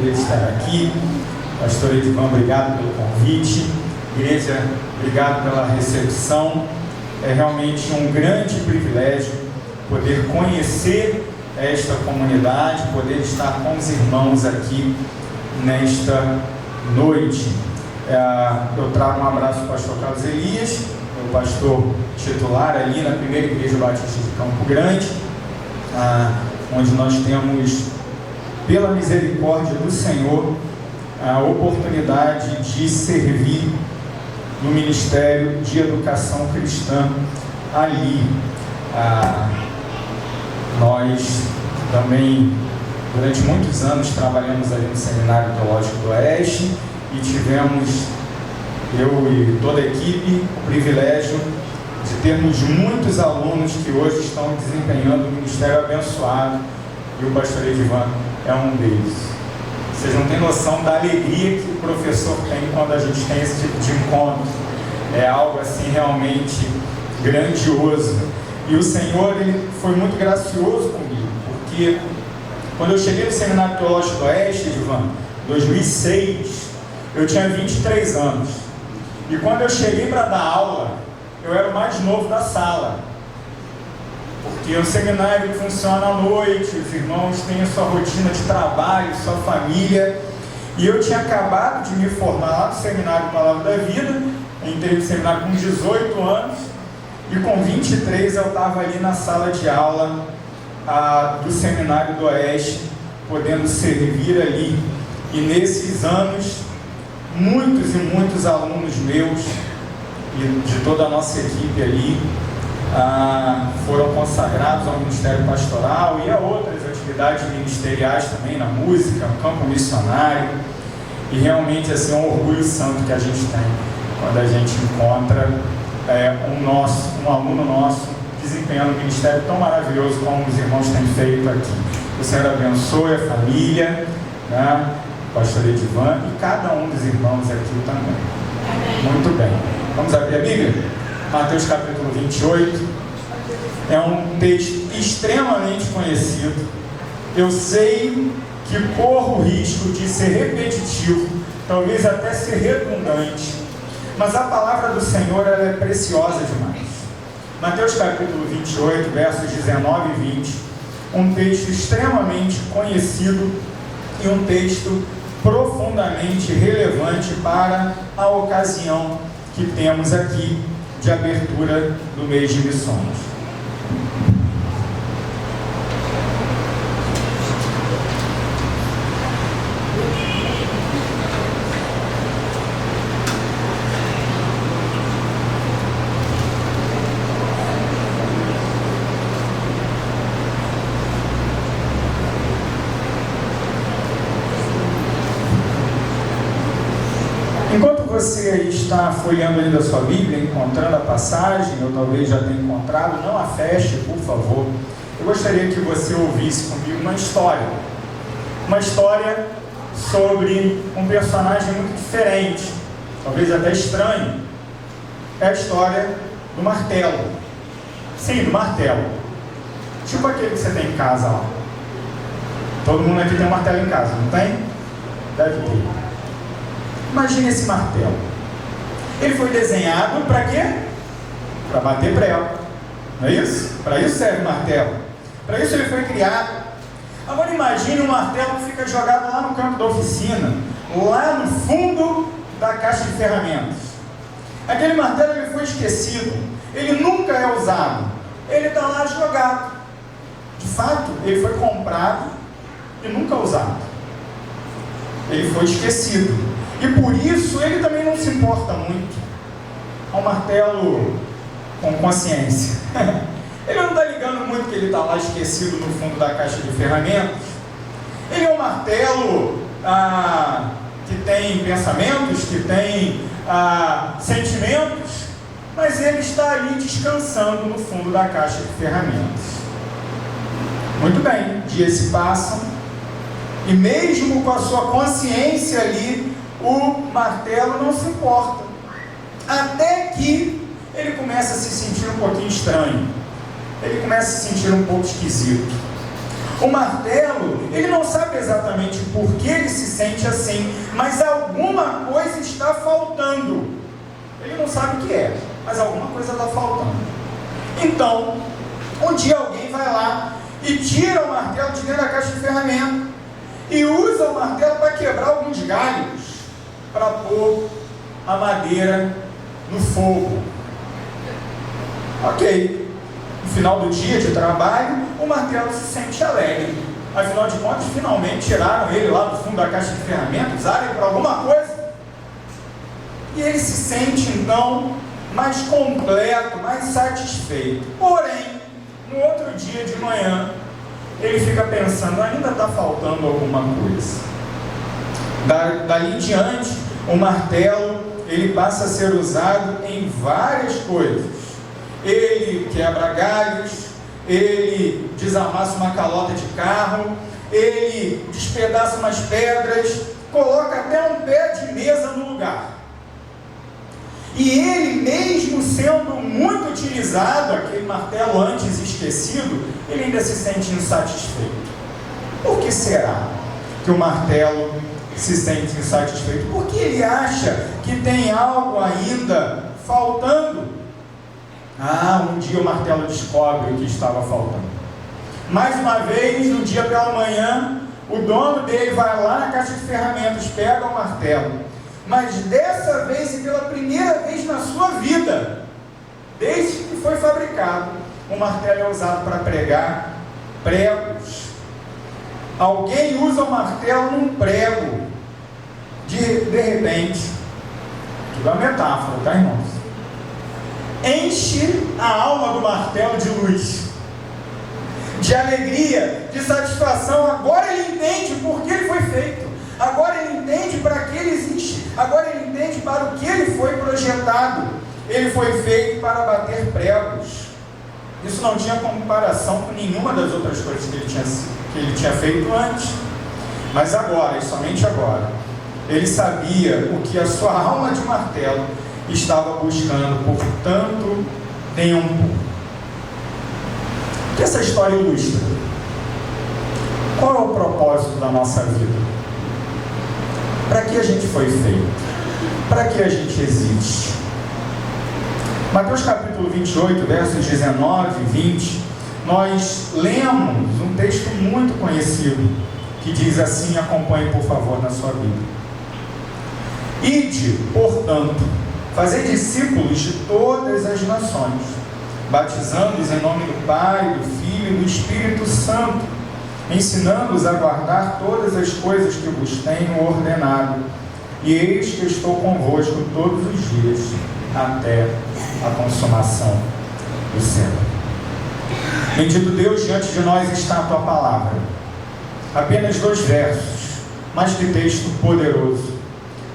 poder estar aqui. Pastor Edivan, obrigado pelo convite. Igreja, obrigado pela recepção. É realmente um grande privilégio poder conhecer esta comunidade, poder estar com os irmãos aqui nesta noite. Eu trago um abraço para o pastor Carlos Elias, meu pastor titular ali na primeira igreja batista de Campo Grande, onde nós temos, pela misericórdia do Senhor, a oportunidade de servir no Ministério de Educação Cristã ali. Nós também, durante muitos anos, trabalhamos ali no Seminário Teológico do Oeste e tivemos, eu e toda a equipe, o privilégio de termos muitos alunos que hoje estão desempenhando um ministério abençoado, e o pastor Edivan é um deles. Vocês não têm noção da alegria que o professor tem quando a gente tem esse tipo de encontro. É algo assim realmente grandioso. E o Senhor, Ele foi muito gracioso comigo, porque quando eu cheguei no Seminário Teológico do Oeste, Edivan, em 2006, eu tinha 23 anos. E quando eu cheguei para dar aula, eu era o mais novo da sala. Porque o seminário funciona à noite, os irmãos têm a sua rotina de trabalho, sua família. E eu tinha acabado de me formar lá no Seminário Palavra da Vida. Entrei no seminário com 18 anos. E com 23 eu estava ali na sala de aula do Seminário do Oeste, podendo servir ali. E nesses anos, muitos e muitos alunos meus e de toda a nossa equipe ali foram consagrados ao Ministério Pastoral e a outras atividades ministeriais também, na música, no campo missionário. E realmente assim, é um orgulho santo que a gente tem quando a gente encontra um aluno nosso desempenhando um ministério tão maravilhoso como os irmãos têm feito aqui. O Senhor abençoe a família, né? O pastor Edivan e cada um dos irmãos aqui também. Muito bem. Vamos abrir a Bíblia? Mateus capítulo 28. É um texto extremamente conhecido. Eu sei que corro o risco de ser repetitivo, talvez até ser redundante, mas a palavra do Senhor, ela é preciosa demais. Mateus capítulo 28, versos 19 e 20, um texto extremamente conhecido e um texto profundamente relevante para a ocasião que temos aqui de abertura do mês de missões. Você aí está folheando ali da sua Bíblia, encontrando a passagem, ou talvez já tenha encontrado, não a feche, por favor. Eu gostaria que você ouvisse comigo uma história sobre um personagem muito diferente, talvez até estranho. É a história do martelo. Sim, do martelo. Tipo aquele que você tem em casa lá. Todo mundo aqui tem um martelo em casa, não tem? Deve ter. Imagine esse martelo. Ele foi desenhado para quê? Para bater prego. Não é isso? Para isso serve o martelo. Para isso ele foi criado. Agora imagine um martelo que fica jogado lá no campo da oficina, lá no fundo da caixa de ferramentas. Aquele martelo ele foi esquecido. Ele nunca é usado. Ele está lá jogado. De fato, ele foi comprado e nunca usado. Ele foi esquecido. E por isso ele também não se importa muito. É um martelo com consciência. Ele não está ligando muito que ele está lá esquecido no fundo da caixa de ferramentas. Ele é um martelo que tem pensamentos, que tem sentimentos, mas ele está ali descansando no fundo da caixa de ferramentas. Muito bem, dias se passam e mesmo com a sua consciência ali, o martelo não se importa, até que ele começa a se sentir um pouquinho estranho, ele começa a se sentir um pouco esquisito. O martelo, ele não sabe exatamente por que ele se sente assim, mas alguma coisa está faltando. Ele não sabe o que é, mas alguma coisa está faltando. Então, um dia alguém vai lá e tira o martelo de dentro da caixa de ferramenta e usa o martelo para quebrar alguns galhos, para pôr a madeira no fogo. Ok. No final do dia de trabalho, o martelo se sente alegre. Afinal de contas, finalmente tiraram ele lá do fundo da caixa de ferramentas, usaram ele para alguma coisa. E ele se sente, então, mais completo, mais satisfeito. Porém, no outro dia de manhã, ele fica pensando, ainda está faltando alguma coisa. Dali em diante, o martelo, ele passa a ser usado em várias coisas. Ele quebra galhos, ele desamassa uma calota de carro, ele despedaça umas pedras, coloca até um pé de mesa no lugar. E ele, mesmo sendo muito utilizado, aquele martelo antes esquecido, ele ainda se sente insatisfeito. Por que será que o martelo se sente insatisfeito? Porque ele acha que tem algo ainda faltando. Um dia o martelo descobre o que estava faltando. Mais uma vez, no dia pela manhã, o dono dele vai lá na caixa de ferramentas, pega o martelo. Mas dessa vez, e pela primeira vez na sua vida, desde que foi fabricado, o martelo é usado para pregar pregos. Alguém usa o martelo num prego. De repente, tudo é uma metáfora, tá, irmãos? Enche a alma do martelo de luz, de alegria, de satisfação. Agora ele entende por que ele foi feito, agora ele entende para que ele existe, agora ele entende para o que ele foi projetado. Ele foi feito para bater pregos. Isso não tinha comparação com nenhuma das outras coisas que ele tinha feito antes. Mas agora, e somente agora, ele sabia o que a sua alma de martelo estava buscando por tanto tempo. O que essa história ilustra? Qual é o propósito da nossa vida? Para que a gente foi feito? Para que a gente existe? Mateus capítulo 28, versos 19 e 20, nós lemos um texto muito conhecido, que diz assim, acompanhe por favor na sua Bíblia. Ide, portanto, fazei discípulos de todas as nações, batizando-os em nome do Pai, do Filho e do Espírito Santo, ensinando-os a guardar todas as coisas que vos tenho ordenado. E eis que estou convosco todos os dias, até a consumação do século. Bendito Deus, diante de nós está a Tua Palavra. Apenas 2 versos, mas que texto poderoso.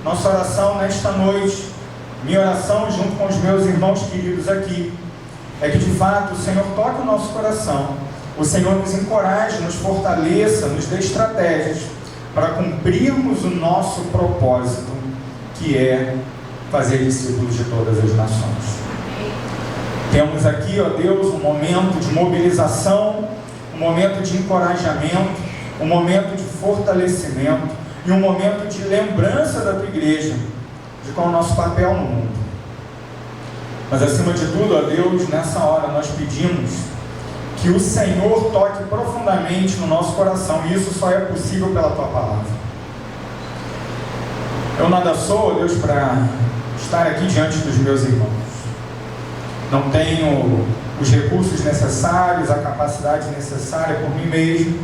Nossa oração nesta noite, minha oração junto com os meus irmãos queridos aqui, é que de fato o Senhor toque o nosso coração, o Senhor nos encoraje, nos fortaleça, nos dê estratégias para cumprirmos o nosso propósito, que é fazer discípulos de todas as nações. Temos aqui, ó Deus, um momento de mobilização, um momento de encorajamento, um momento de fortalecimento e um momento de lembrança da Tua igreja, de qual é o nosso papel no mundo. Mas acima de tudo, ó Deus, nessa hora nós pedimos que o Senhor toque profundamente no nosso coração, e isso só é possível pela Tua Palavra. Eu nada sou, ó Deus, para estar aqui diante dos meus irmãos. Não tenho os recursos necessários, a capacidade necessária por mim mesmo,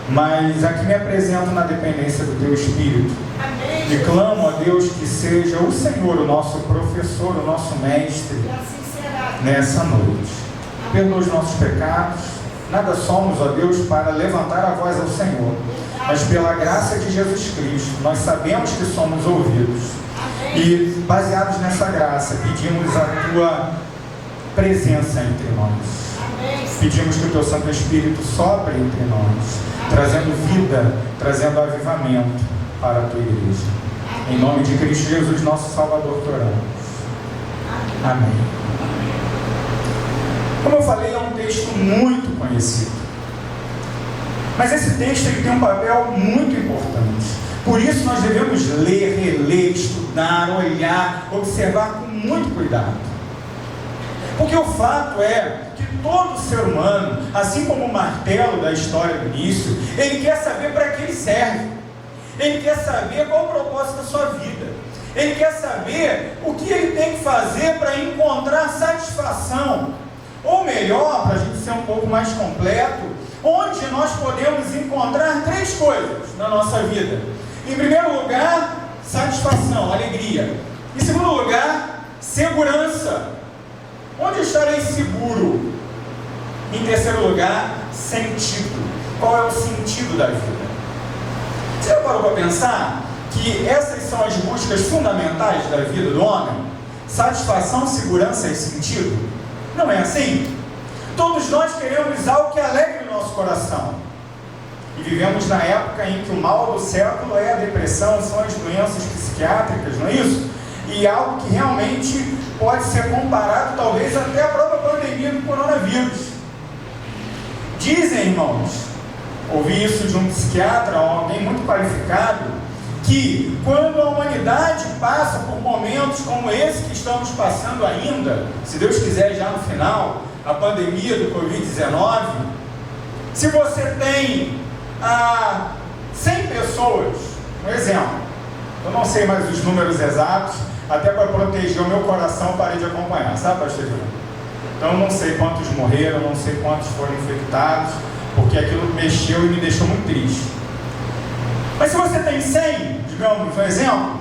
mas aqui me apresento na dependência do Teu Espírito. Amém. E clamo a Deus que seja o Senhor o nosso professor, o nosso mestre, nessa noite. Perdoa os nossos pecados. Nada somos, ó Deus, para levantar a voz ao Senhor, mas pela graça de Jesus Cristo, nós sabemos que somos ouvidos. E baseados nessa graça, pedimos a Tua presença entre nós. Pedimos que o Teu Santo Espírito sopre entre nós, trazendo vida, trazendo avivamento para a Tua igreja. Em nome de Cristo Jesus, nosso Salvador, te oramos. Amém. Como eu falei, é um texto muito conhecido. Mas esse texto ele tem um papel muito importante. Por isso nós devemos ler, reler, estudar, olhar, observar com muito cuidado. Porque o fato é que todo ser humano, assim como o martelo da história do início, ele quer saber para que ele serve. Ele quer saber qual o propósito da sua vida. Ele quer saber o que ele tem que fazer para encontrar satisfação. Ou melhor, para a gente ser um pouco mais completo, onde nós podemos encontrar três coisas na nossa vida. Em primeiro lugar, satisfação, alegria. Em segundo lugar, segurança. Onde estarei seguro? Em terceiro lugar, sentido. Qual é o sentido da vida? Você já parou para pensar que essas são as buscas fundamentais da vida do homem? Satisfação, segurança e sentido? Não é assim? Todos nós queremos algo que alegre o nosso coração. E vivemos na época em que o mal do século é a depressão, são as doenças psiquiátricas, não é isso? E algo que realmente pode ser comparado, talvez, até a própria pandemia do coronavírus. Dizem, irmãos, ouvi isso de um psiquiatra, alguém muito qualificado, que quando a humanidade passa por momentos como esse que estamos passando ainda, se Deus quiser já no final, a pandemia do Covid-19, se você tem 100 pessoas, um exemplo, eu não sei mais os números exatos, até para proteger o meu coração, parei de acompanhar, sabe, pastor João? Então eu não sei quantos morreram, não sei quantos foram infectados, porque aquilo mexeu e me deixou muito triste. Mas se você tem 100, digamos, um exemplo,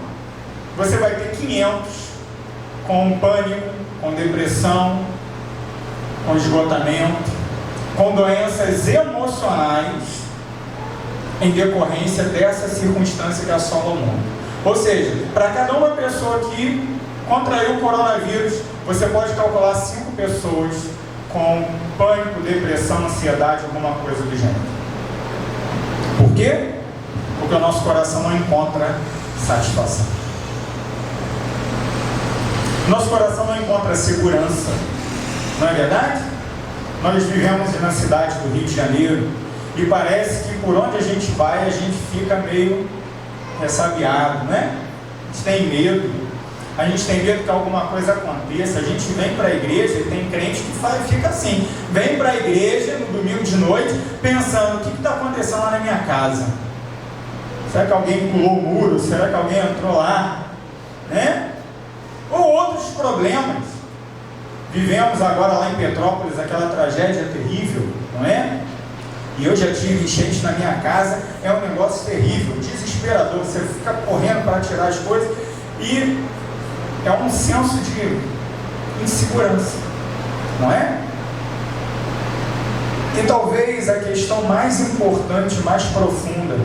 você vai ter 500 com pânico, com depressão, com esgotamento, com doenças emocionais em decorrência dessa circunstância que assola o mundo. Ou seja, para cada uma pessoa que contraiu o coronavírus, você pode calcular 5 pessoas com pânico, depressão, ansiedade, alguma coisa do gênero. Por quê? Porque o nosso coração não encontra satisfação. Nosso coração não encontra segurança. Não é verdade? Nós vivemos na cidade do Rio de Janeiro e parece que por onde a gente vai, a gente fica meio ressabiado, né? A gente tem medo. A gente tem medo que alguma coisa aconteça. A gente vem para a igreja e tem crente que fica assim. Vem para a igreja no domingo de noite pensando, o que está acontecendo lá na minha casa? Será que alguém pulou o muro? Será que alguém entrou lá? Né? Ou outros problemas. Vivemos agora lá em Petrópolis aquela tragédia terrível, não é? E eu já tive enchente na minha casa, é um negócio terrível, desesperador. Você fica correndo para tirar as coisas e é um senso de insegurança, não é? E talvez a questão mais importante, mais profunda,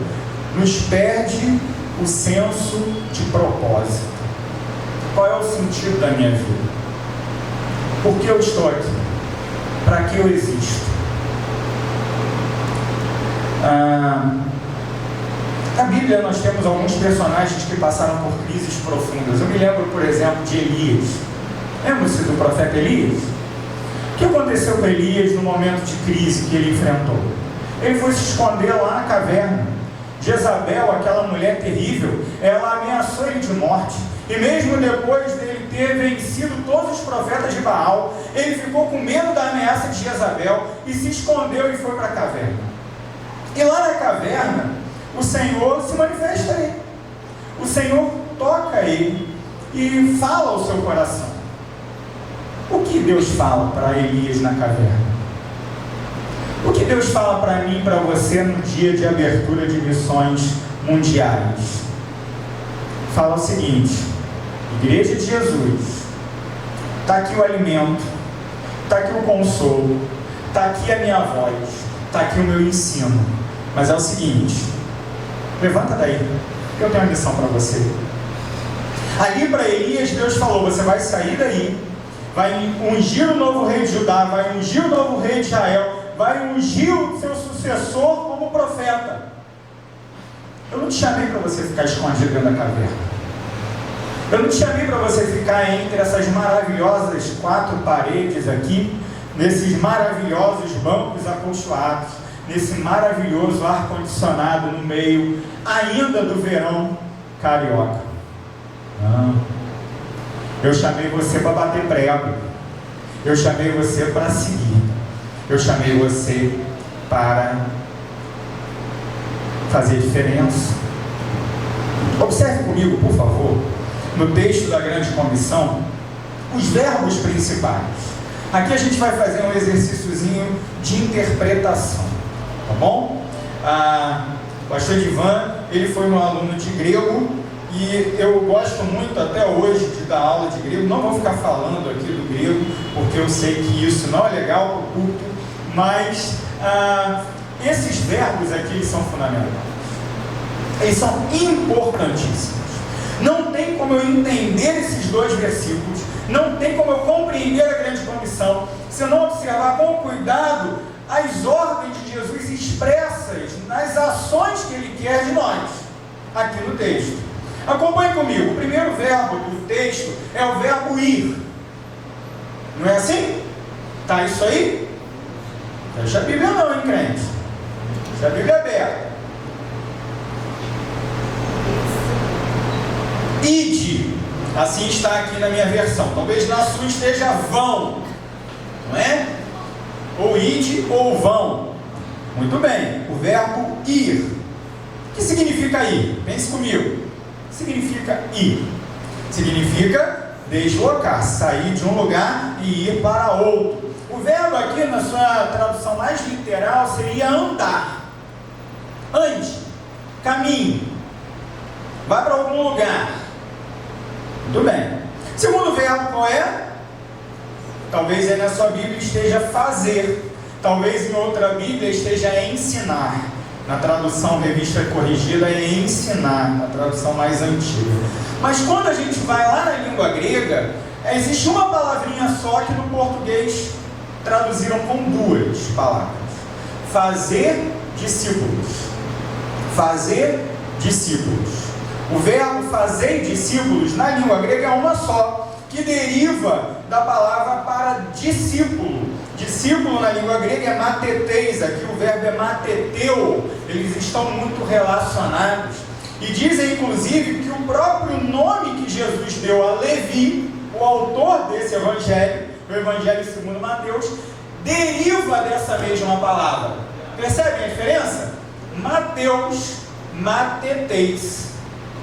nos perde o senso de propósito. Qual é o sentido da minha vida? Por que eu estou aqui? Para que eu existo? Na Bíblia nós temos alguns personagens que passaram por crises profundas. Eu me lembro, por exemplo, de Elias. Lembra-se do profeta Elias? O que aconteceu com Elias no momento de crise que ele enfrentou? Ele foi se esconder lá na caverna. Jezabel, aquela mulher terrível, ela ameaçou ele de morte. E mesmo depois dele ter vencido todos os profetas de Baal, ele ficou com medo da ameaça de Jezabel e se escondeu e foi para a caverna. E lá na caverna, o Senhor se manifesta a ele. O Senhor toca ele e fala ao seu coração. O que Deus fala para Elias na caverna? O que Deus fala para mim e para você no dia de abertura de missões mundiais? Fala o seguinte: Igreja de Jesus, está aqui o alimento, está aqui o consolo, está aqui a minha voz, está aqui o meu ensino. Mas é o seguinte, levanta daí, que eu tenho uma missão para você. Ali para Elias, Deus falou: você vai sair daí, vai ungir o novo rei de Judá, vai ungir o novo rei de Israel, vai ungir o seu sucessor como profeta. Eu não te chamei para você ficar escondido dentro da caverna. Eu não te chamei para você ficar entre essas maravilhosas 4 paredes aqui, nesses maravilhosos bancos acolchoados. nesse maravilhoso ar-condicionado no meio ainda do verão carioca. Não. Eu chamei você para bater prego. Eu chamei você para seguir. Eu chamei você para fazer diferença. Observe comigo, por favor, no texto da Grande Comissão, os verbos principais. Aqui a gente vai fazer um exercíciozinho de interpretação, tá bom? O pastor Divan, ele foi um aluno de grego e eu gosto muito até hoje de dar aula de grego. Não vou ficar falando aqui do grego, porque eu sei que isso não é legal para o culto, mas esses verbos aqui eles são fundamentais. Eles são importantíssimos. Não tem como eu entender esses dois versículos, não tem como eu compreender a Grande Comissão, se eu não observar com cuidado as ordens de Jesus expressas nas ações que Ele quer de nós, aqui no texto. Acompanhe comigo. O primeiro verbo do texto é o verbo ir. Não é assim? Tá isso aí? Fecha a Bíblia não, hein, crente? Fecha a Bíblia aberta. Ide, assim está aqui na minha versão. Talvez na sua esteja vão, não é? Ou ide ou vão. Muito bem, o verbo ir. O que significa ir? Pense comigo. Significa ir. Significa deslocar, sair de um lugar e ir para outro. O verbo aqui, na sua tradução mais literal, seria andar. Ande, caminhe, vá para algum lugar. Muito bem. Segundo verbo qual é? Talvez aí na sua Bíblia esteja fazer. Talvez em outra Bíblia esteja ensinar. Na tradução revista corrigida é ensinar, na tradução mais antiga. Mas quando a gente vai lá na língua grega, existe uma palavrinha só que no português traduziram com duas palavras. Fazer discípulos. Fazer discípulos. O verbo fazer discípulos na língua grega é uma só, que deriva da palavra para discípulo. Discípulo na língua grega é mateteis, aqui o verbo é mateteu, eles estão muito relacionados. E dizem inclusive que o próprio nome que Jesus deu a Levi, o autor desse evangelho, o Evangelho segundo Mateus, deriva dessa mesma palavra. Percebem a diferença? Mateus, mateteis.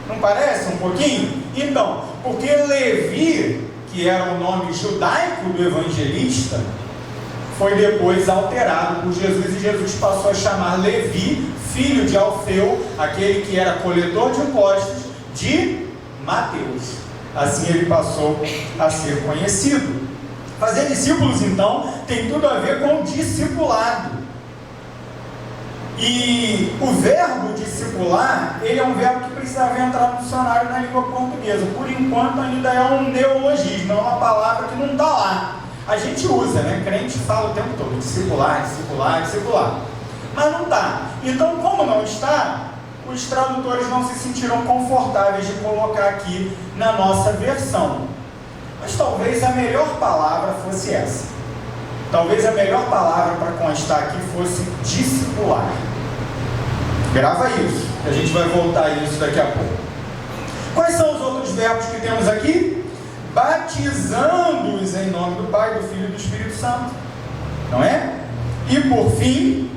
Não parece um pouquinho? Então, porque Levi, que era o nome judaico do evangelista, foi depois alterado por Jesus, e Jesus passou a chamar Levi, filho de Alfeu, aquele que era coletor de impostos, de Mateus. Assim ele passou a ser conhecido. Fazer discípulos, então, tem tudo a ver com discipulado. E o verbo discipular, ele é um verbo que precisava entrar no dicionário na língua portuguesa. Por enquanto ainda é um neologismo, é uma palavra que não está lá. A gente usa, né? Crente fala o tempo todo, discipular, discipular, discipular. Mas não está. Então, como não está, os tradutores não se sentiram confortáveis de colocar aqui na nossa versão. Mas talvez a melhor palavra fosse essa. Talvez a melhor palavra para constar aqui fosse discipular. Grava isso, que a gente vai voltar a isso daqui a pouco. Quais são os outros verbos que temos aqui? Batizando-os em nome do Pai, do Filho e do Espírito Santo. Não é? E por fim,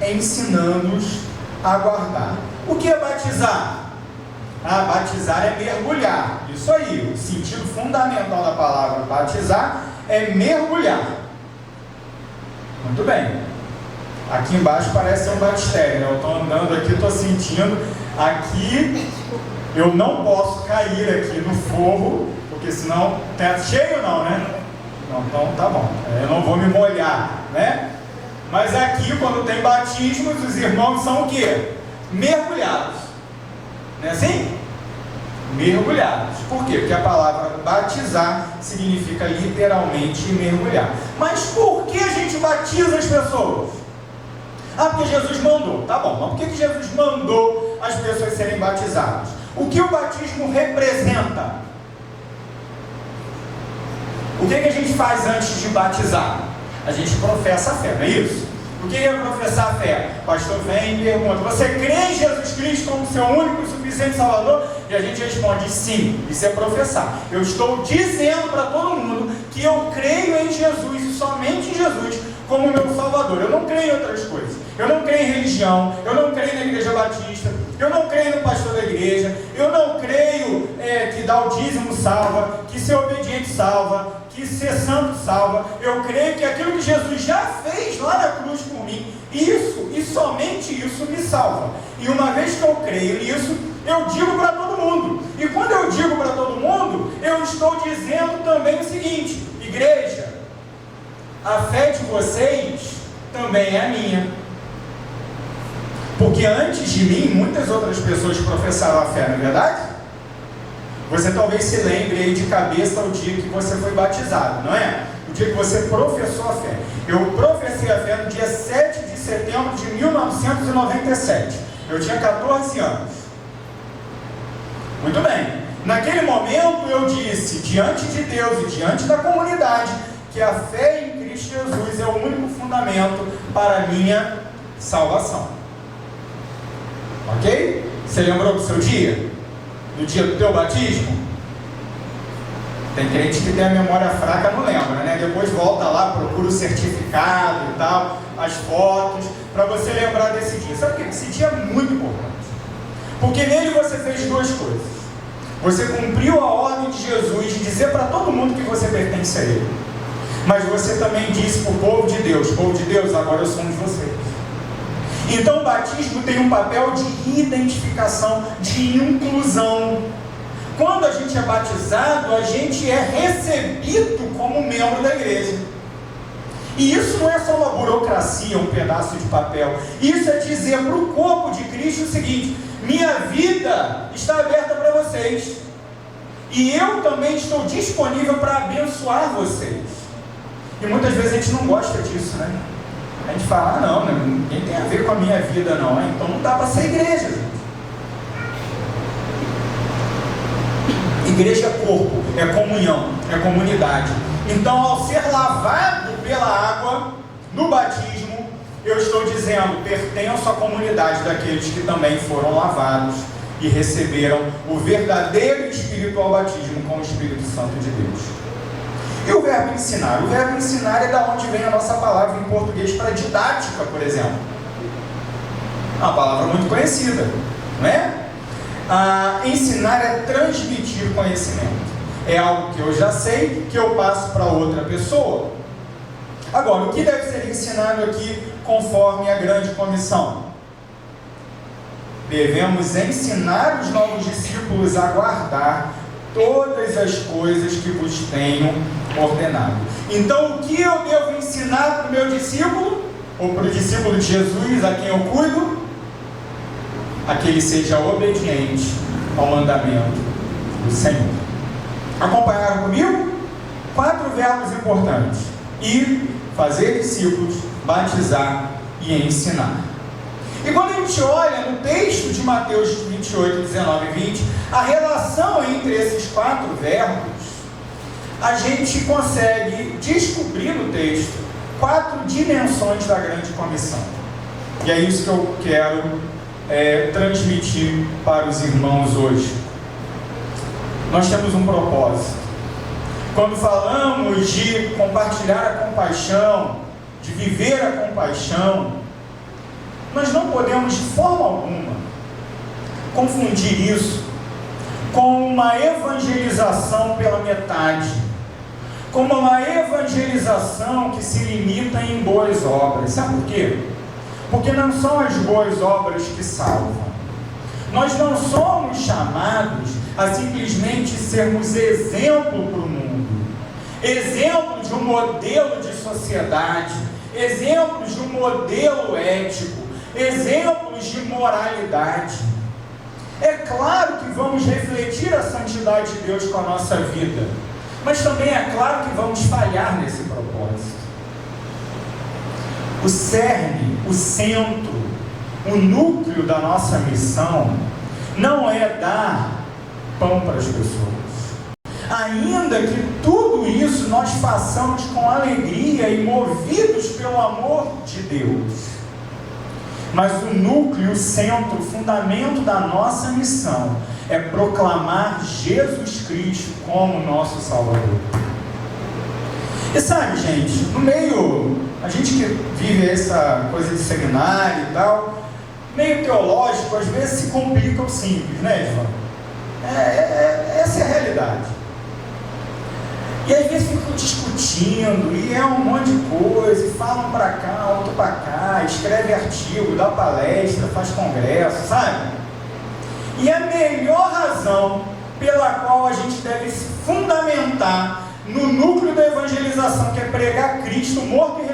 ensinando-os a guardar. O que é batizar? Batizar é mergulhar. Isso aí, o sentido fundamental da palavra batizar é mergulhar. Muito bem. Aqui embaixo parece ser um batistério, né? Eu estou andando aqui, estou sentindo. Aqui eu não posso cair aqui no forro, porque senão teto cheio não, né? Não, então tá bom. Eu não vou me molhar, né? Mas aqui, quando tem batismos, os irmãos são o quê? Mergulhados. Não é assim? Mergulhados. Por quê? Porque a palavra batizar significa literalmente mergulhar. Mas por que a gente batiza as pessoas? Porque Jesus mandou. Tá bom, mas por que Jesus mandou as pessoas serem batizadas? O que o batismo representa? O que a gente faz antes de batizar? A gente professa a fé, não é isso? O que é professar a fé? O pastor vem e pergunta: você crê em Jesus Cristo como seu único e suficiente Salvador? E a gente responde: sim, isso é professar. Eu estou dizendo para todo mundo que eu creio em Jesus e somente em Jesus como meu Salvador. Eu não creio em outras coisas. Eu não creio em religião, eu não creio na igreja batista, eu não creio no pastor da igreja, eu não creio que dar o dízimo salva, que ser obediente salva, que ser santo salva. Eu creio que aquilo que Jesus já fez lá na cruz por mim, isso e somente isso me salva. E uma vez que eu creio nisso, eu digo para todo mundo. E quando eu digo para todo mundo, eu estou dizendo também o seguinte: igreja, a fé de vocês também é a minha. Porque antes de mim, muitas outras pessoas professaram a fé, não é verdade? Você talvez se lembre aí de cabeça o dia que você foi batizado, não é? O dia que você professou a fé. Eu professei a fé no dia 7 de setembro de 1997. Eu tinha 14 anos. Muito bem. Naquele momento eu disse, diante de Deus e diante da comunidade, que a fé em Cristo Jesus é o único fundamento para a minha salvação. Ok? Você lembrou do seu dia? Do dia do teu batismo? Tem crente que tem a memória fraca, não lembra, né? Depois volta lá, procura o certificado e tal, as fotos, para você lembrar desse dia. Sabe por quê? Esse dia é muito importante. Porque nele você fez duas coisas. Você cumpriu a ordem de Jesus de dizer para todo mundo que você pertence a Ele. Mas você também disse para o povo de Deus, agora eu sou um de vocês. Então o batismo tem um papel de identificação, de inclusão. Quando a gente é batizado, a gente é recebido como membro da igreja. E isso não é só uma burocracia, um pedaço de papel. Isso é dizer para o corpo de Cristo o seguinte: minha vida está aberta para vocês. E eu também estou disponível para abençoar vocês. E muitas vezes a gente não gosta disso, né? A gente fala: não, ninguém tem a ver com a minha vida não, então não dá para ser igreja, gente. Igreja é corpo, é comunhão, é comunidade. Então, ao ser lavado pela água no batismo, eu estou dizendo: pertenço à comunidade daqueles que também foram lavados e receberam o verdadeiro e espiritual batismo com o Espírito Santo de Deus. E o verbo ensinar? O verbo ensinar é da onde vem a nossa palavra em português para didática, por exemplo. Uma palavra muito conhecida, não é? Ensinar é transmitir conhecimento. É algo que eu já sei, que eu passo para outra pessoa. Agora, o que deve ser ensinado aqui conforme a grande comissão? Devemos ensinar os novos discípulos a guardar todas as coisas que vos tenho ordenado. Então, o que eu devo ensinar para o meu discípulo, ou para o discípulo de Jesus, a quem eu cuido? A que ele seja obediente ao mandamento do Senhor. Acompanharam comigo? 4 verbos importantes: ir, fazer discípulos, batizar e ensinar. E quando a gente olha no texto de Mateus 28, 19 e 20, a relação entre esses 4 verbos, a gente consegue descobrir no texto 4 dimensões da grande comissão. E é isso que eu quero transmitir para os irmãos hoje. Nós temos um propósito. Quando falamos de compartilhar a compaixão, de viver a compaixão, nós não podemos de forma alguma confundir isso com uma evangelização pela metade, com uma evangelização que se limita em boas obras. Sabe por quê? Porque não são as boas obras que salvam. Nós não somos chamados a simplesmente sermos exemplo para o mundo, exemplo de um modelo de sociedade, exemplos de um modelo ético, exemplos de moralidade. É claro que vamos refletir a santidade de Deus com a nossa vida, mas também é claro que vamos falhar nesse propósito. O cerne, o centro, o núcleo da nossa missão não é dar pão para as pessoas. ainda que tudo isso nós façamos com alegria e movidos pelo amor de Deus. Mas o núcleo, o centro, o fundamento da nossa missão é proclamar Jesus Cristo como nosso Salvador. E sabe, gente, no meio, a gente que vive essa coisa de seminário e tal, meio teológico, às vezes se complica o simples, né, Edvan? Essa é a realidade. E às vezes ficam discutindo, e é um monte de coisa, e falam para cá, outro para cá, escreve artigo, dá palestra, faz congresso, sabe? E a melhor razão pela qual a gente deve se fundamentar no núcleo da evangelização, que é pregar Cristo morto e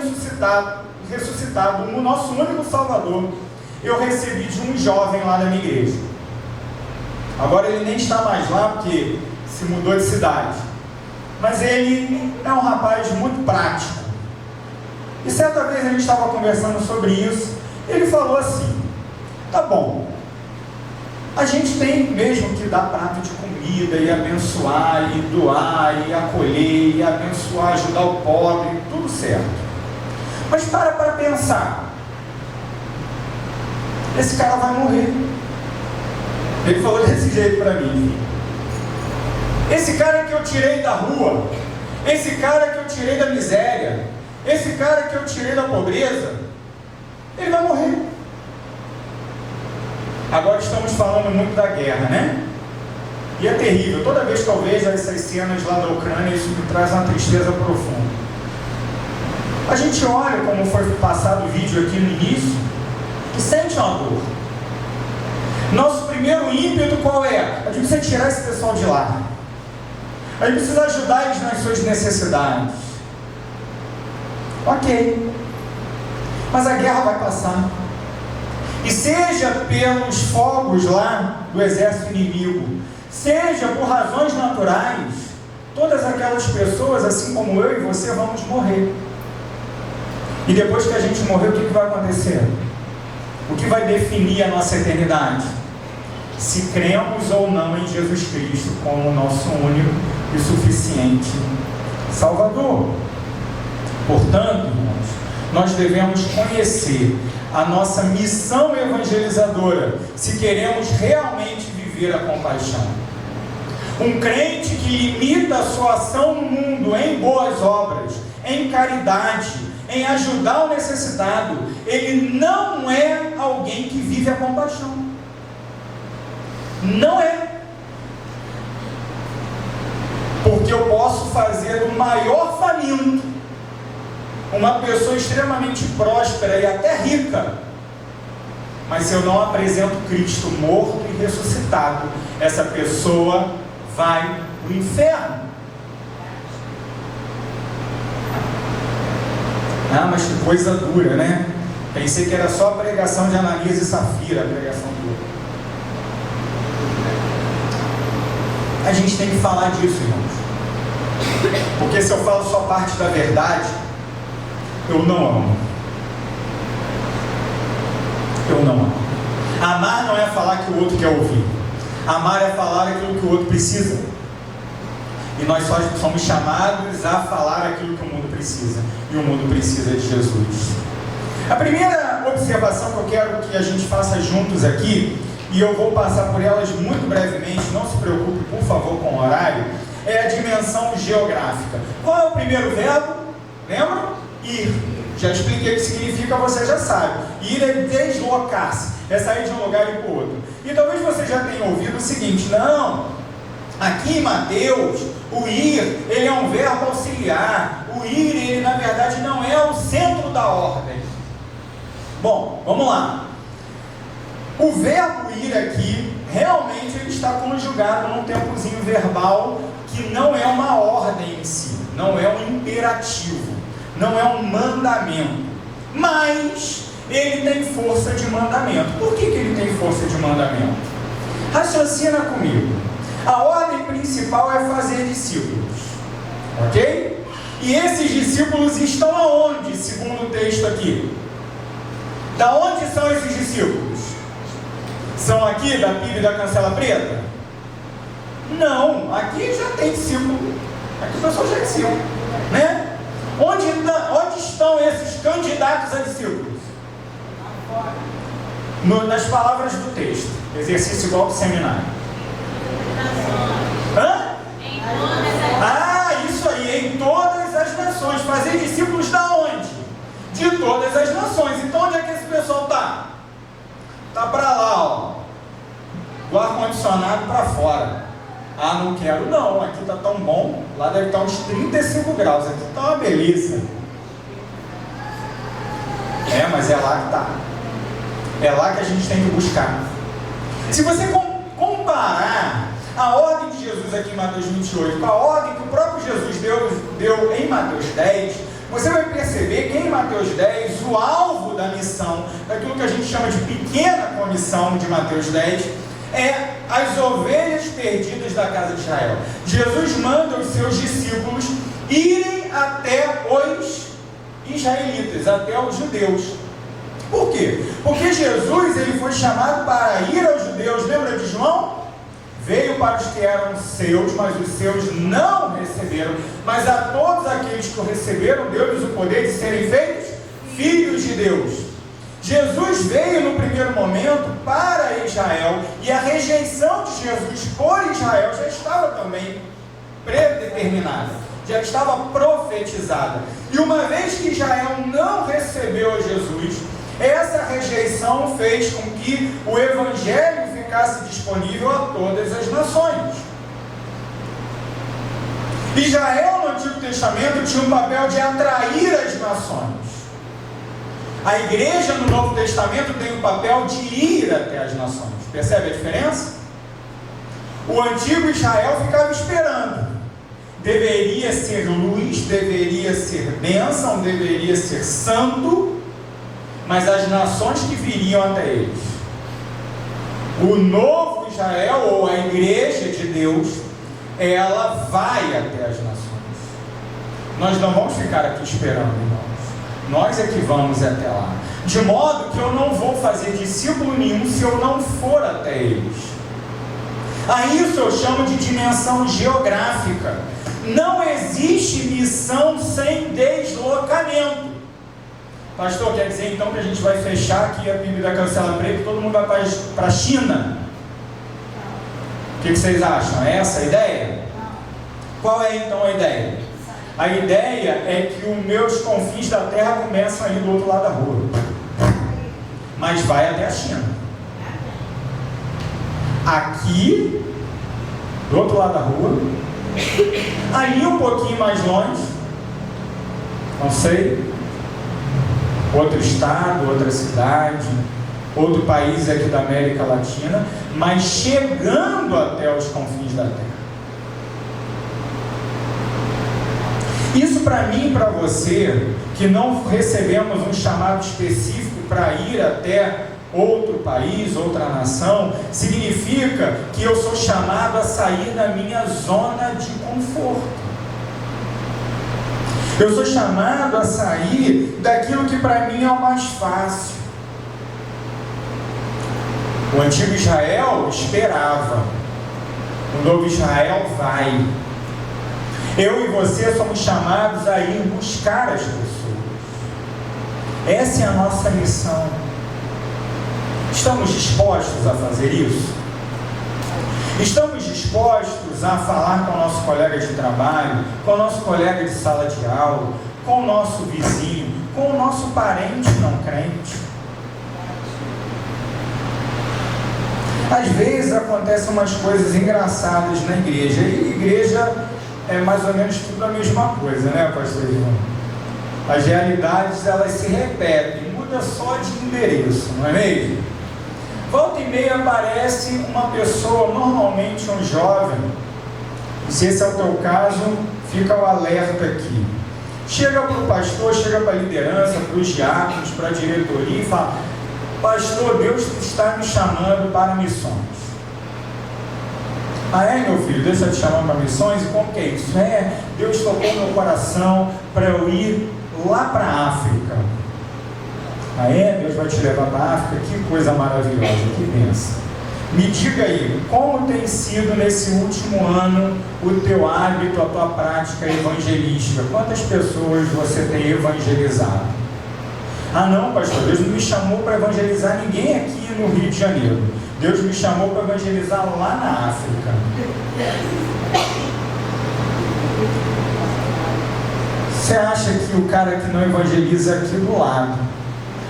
ressuscitado, o nosso único Salvador, eu recebi de um jovem lá da minha igreja. Agora ele nem está mais lá, porque se mudou de cidade. Mas ele é um rapaz muito prático. E certa vez a gente estava conversando sobre isso. Ele falou assim: tá bom, a gente tem mesmo que dar prato de comida e abençoar, e doar, e acolher, e abençoar, ajudar o pobre, tudo certo. Mas para pensar, esse cara vai morrer. Ele falou desse jeito para mim: esse cara que eu tirei da rua, esse cara que eu tirei da miséria, esse cara que eu tirei da pobreza, ele vai morrer. Agora estamos falando muito da guerra, né? E é terrível. Toda vez que eu vejo essas cenas lá da Ucrânia, isso me traz uma tristeza profunda. A gente olha, como foi passado o vídeo aqui no início, e sente uma dor. Nosso primeiro ímpeto qual é? A gente precisa tirar esse pessoal de lá. A gente precisa ajudar eles nas suas necessidades. Ok. Mas a guerra vai passar. E seja pelos fogos lá do exército inimigo, seja por razões naturais, todas aquelas pessoas, assim como eu e você, vamos morrer. E depois que a gente morrer, o que vai acontecer? O que vai definir a nossa eternidade? Se cremos ou não em Jesus Cristo como nosso único e suficiente Salvador. Portanto, irmãos, nós devemos conhecer a nossa missão evangelizadora, se queremos realmente viver a compaixão. Um crente que limita a sua ação no mundo em boas obras, em caridade, em ajudar o necessitado, ele não é alguém que vive a compaixão. Não é. Porque eu posso fazer do maior faminto uma pessoa extremamente próspera e até rica, mas se eu não apresento Cristo morto e ressuscitado, essa pessoa vai para o inferno. Ah, mas que coisa dura, né? Pensei que era só a pregação de Ananias e Safira, a pregação dura. A gente tem que falar disso, irmãos. Porque se eu falo só parte da verdade, eu não amo. Eu não amo. Amar não é falar que o outro quer ouvir. Amar é falar aquilo que o outro precisa. E nós só somos chamados a falar aquilo que o mundo precisa. E o mundo precisa de Jesus. A primeira observação que eu quero que a gente faça juntos aqui, e eu vou passar por elas muito brevemente, não se preocupe, por favor, com o horário, é a dimensão geográfica. Qual é o primeiro verbo? Lembra? Ir. Já expliquei o que significa, você já sabe. Ir é deslocar-se, é sair de um lugar e ir para o outro. E talvez você já tenha ouvido o seguinte: não, aqui em Mateus, o ir, ele é um verbo auxiliar. O ir, ele na verdade não é o centro da ordem. Bom, vamos lá. O verbo ir aqui, realmente ele está conjugado num tempozinho verbal que não é uma ordem em si, não é um imperativo, não é um mandamento, mas ele tem força de mandamento. Por que ele tem força de mandamento? Raciocina comigo. A ordem principal é fazer discípulos, ok? E esses discípulos estão aonde, segundo o texto aqui? Da onde são esses discípulos? São aqui da PIB da Cancela Preta? Não, aqui já tem discípulo, aqui o pessoal já é discípulo, né? Onde estão esses candidatos a discípulos? Nas palavras do texto, exercício igual do seminário. Hã? Isso aí, em todas as nações. Fazer discípulos da onde? De todas as nações. Então onde é que esse pessoal está? Está para lá, ó, do ar-condicionado para fora. Ah, não quero não, aqui está tão bom. Lá deve estar uns 35 graus, aqui está uma beleza. Mas é lá que está. É lá que a gente tem que buscar. Se você comparar a ordem de Jesus aqui em Mateus 28 com a ordem que o próprio Jesus deu em Mateus 10, você vai perceber que em Mateus 10, o alvo da missão, daquilo que a gente chama de pequena comissão de Mateus 10, é as ovelhas perdidas da casa de Israel. Jesus manda os seus discípulos irem até os israelitas, até os judeus. Por quê? Porque Jesus ele foi chamado para ir aos judeus. Lembra de João? Veio para os que eram seus, mas os seus não receberam. Mas a todos aqueles que o receberam, deu-lhes o poder de serem feitos filhos de Deus. Jesus veio no primeiro momento para Israel, e a rejeição de Jesus por Israel já estava também predeterminada, já estava profetizada. E uma vez que Israel não recebeu Jesus, essa rejeição fez com que o Evangelho ficasse disponível a todas as nações. Israel no Antigo Testamento tinha um papel de atrair as nações. A igreja no Novo Testamento tem o papel de ir até as nações. Percebe a diferença? O antigo Israel ficava esperando. Deveria ser luz, deveria ser bênção, deveria ser santo, mas as nações que viriam até eles. O novo Israel, ou a igreja de Deus, ela vai até as nações. Nós não vamos ficar aqui esperando, irmãos. Nós é que vamos até lá. De modo que eu não vou fazer discípulo nenhum se eu não for até eles. A isso eu chamo de dimensão geográfica. Não existe missão sem deslocamento. Pastor, quer dizer então que a gente vai fechar aqui a Bíblia da Cancela Preta e todo mundo vai para a China? O que vocês acham? É essa a ideia? Qual é então a ideia? A ideia é que os meus confins da terra começam ali do outro lado da rua, mas vai até a China. Aqui, do outro lado da rua, ali um pouquinho mais longe, não sei, outro estado, outra cidade, outro país aqui da América Latina, mas chegando até os confins da terra. Isso para mim e para você, que não recebemos um chamado específico para ir até outro país, outra nação, significa que eu sou chamado a sair da minha zona de conforto. Eu sou chamado a sair daquilo que para mim é o mais fácil. O antigo Israel esperava, o novo Israel vai. Eu e você somos chamados a ir buscar as pessoas. Essa é a nossa missão. Estamos dispostos a fazer isso? Estamos dispostos a falar com o nosso colega de trabalho, com o nosso colega de sala de aula, com o nosso vizinho, com o nosso parente não crente? Às vezes acontecem umas coisas engraçadas na igreja, e igreja é mais ou menos tudo a mesma coisa, né, pastor João? As realidades, elas se repetem, muda só de endereço, não é mesmo? Volta e meia aparece uma pessoa, normalmente um jovem, se esse é o teu caso, fica o alerta aqui. Chega para o pastor, chega para a liderança, para os diáconos, para a diretoria e fala: pastor, Deus está me chamando para missões. Ah, é, meu filho, Deus está te chamando para missões? E como que é isso? Deus tocou meu coração para eu ir lá para a África. Ah, é? Deus vai te levar para a África? Que coisa maravilhosa, que bênção. Me diga aí, como tem sido nesse último ano o teu hábito, a tua prática evangelística? Quantas pessoas você tem evangelizado? Ah não, pastor, Deus não me chamou para evangelizar ninguém aqui no Rio de Janeiro. Deus me chamou para evangelizar lá na África. Você acha que o cara que não evangeliza aqui do lado,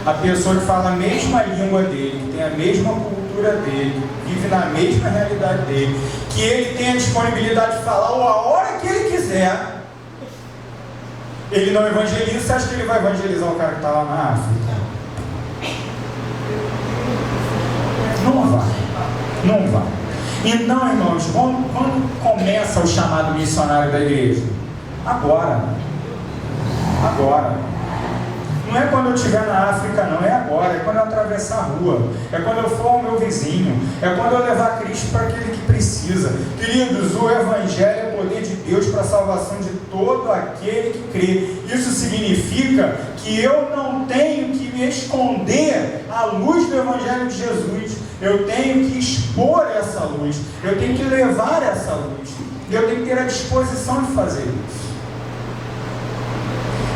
a pessoa que fala a mesma língua dele, que tem a mesma cultura dele, vive na mesma realidade dele, que ele tem a disponibilidade de falar a hora que ele quiser, ele não evangeliza? Você acha que ele vai evangelizar o cara que está lá na África? Não vai. Não vai. Então, irmãos, quando começa o chamado missionário da igreja? Agora. Não é quando eu estiver na África, não, é agora, é quando eu atravessar a rua, é quando eu for ao meu vizinho, é quando eu levar Cristo para aquele que precisa. Queridos, o Evangelho é o poder de Deus para a salvação de todo aquele que crê. Isso significa que eu não tenho que me esconder à luz do Evangelho de Jesus, eu tenho que expor essa luz, eu tenho que levar essa luz, eu tenho que ter a disposição de fazer isso.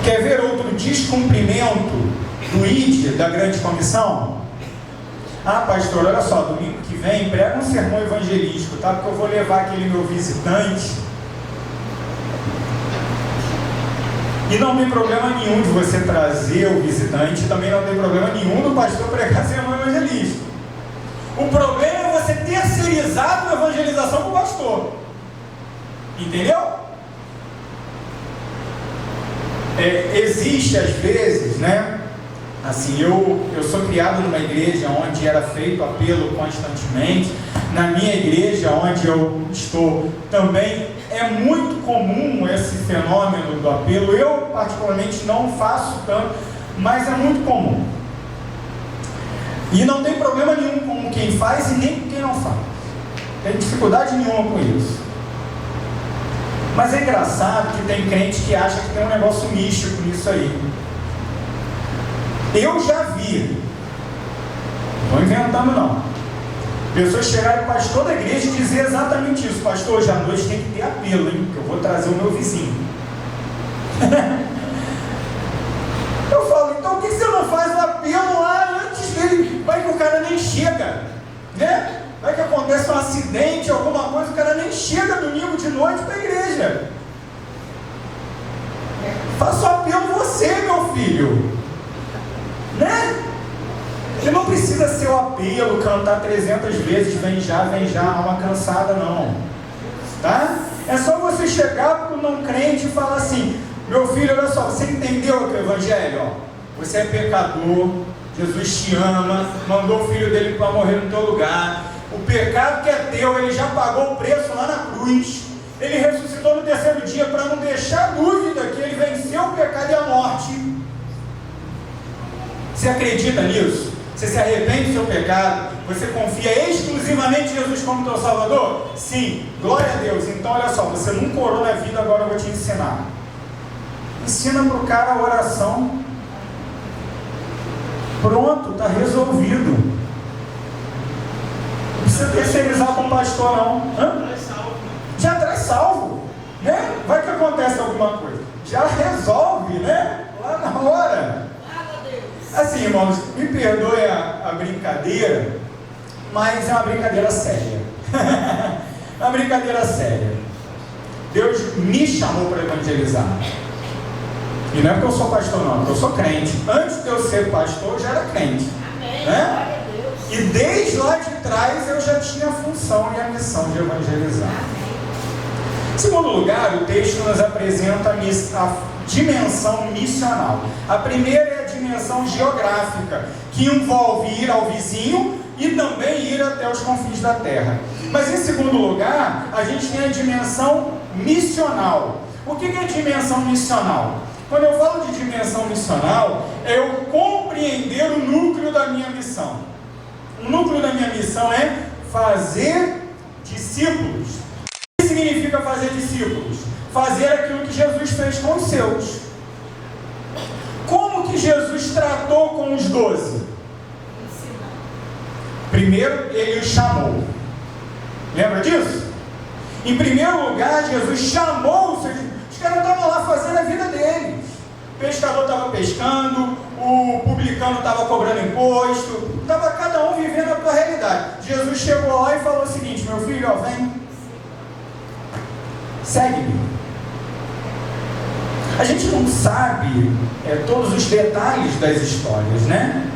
Quer ver outro descumprimento do ID, da grande comissão? Ah, pastor, olha só, domingo que vem prega um sermão evangelístico, tá? Porque eu vou levar aquele meu visitante. E não tem problema nenhum de você trazer o visitante, também não tem problema nenhum do pastor pregar sermão evangelístico. O problema é você terceirizar a evangelização para o pastor. Entendeu? Existe às vezes, né? Assim, eu sou criado numa igreja onde era feito apelo constantemente. Na minha igreja, onde eu estou, também é muito comum esse fenômeno do apelo. Eu, particularmente, não faço tanto, mas é muito comum. E não tem problema nenhum com quem faz e nem com quem não faz. Não tem dificuldade nenhuma com isso. Mas é engraçado que tem crente que acha que tem um negócio místico nisso aí. Eu já vi, não estou inventando não, pessoas chegarem para o pastor da igreja e dizer exatamente isso: pastor, hoje à noite tem que ter apelo, hein, que eu vou trazer o meu vizinho. Eu falo, então por que você não faz o apelo lá antes dele? Vai que o cara nem chega, né? Vai que acontece um acidente, alguma coisa, o cara nem chega domingo de noite para a igreja. Faça o apelo você, meu filho. Né? E não precisa ser o apelo, cantar 300 vezes, vem já, alma cansada, não. Tá? É só você chegar para o não crente e falar assim: meu filho, olha só, você entendeu o evangelho? Ó, você é pecador, Jesus te ama, mandou o filho dele para morrer no teu lugar. O pecado que é teu, ele já pagou o preço lá na cruz. Ele ressuscitou no terceiro dia para não deixar dúvida que ele venceu o pecado e a morte. Você acredita nisso? Você se arrepende do seu pecado? Você confia exclusivamente em Jesus como teu Salvador? Sim, glória a Deus. Então olha só, você nunca orou na vida, agora eu vou te ensinar. Ensina para o cara a oração. Pronto, está resolvido. Não precisa terceirizar com o pastor não. Já traz salvo, né? Vai que acontece alguma coisa, já resolve, né? Lá na hora. Assim, irmãos, me perdoe a brincadeira, mas é uma brincadeira séria. É uma brincadeira séria. Deus me chamou para evangelizar. E não é porque eu sou pastor não, porque eu sou crente. Antes de eu ser pastor, eu já era crente. Amém. Né? E desde lá de trás eu já tinha a função e a missão de evangelizar. Em segundo lugar, o texto nos apresenta a dimensão missional. A primeira é a dimensão geográfica, que envolve ir ao vizinho e também ir até os confins da terra. Mas em segundo lugar, a gente tem a dimensão missional. O que é a dimensão missional? Quando eu falo de dimensão missional, é eu compreender o núcleo da minha missão. O núcleo da minha missão é fazer discípulos. O que significa fazer discípulos? Fazer aquilo que Jesus fez com os seus. Como que Jesus tratou com os 12? Primeiro, ele os chamou. Lembra disso? Em primeiro lugar, Jesus chamou os seus... Os caras estavam lá fazendo a vida deles. O pescador estava pescando, o publicano estava cobrando imposto, estava cada um vivendo a sua realidade. Jesus chegou lá e falou o seguinte: meu filho, ó, vem, segue-me. A gente não sabe todos os detalhes das histórias, né?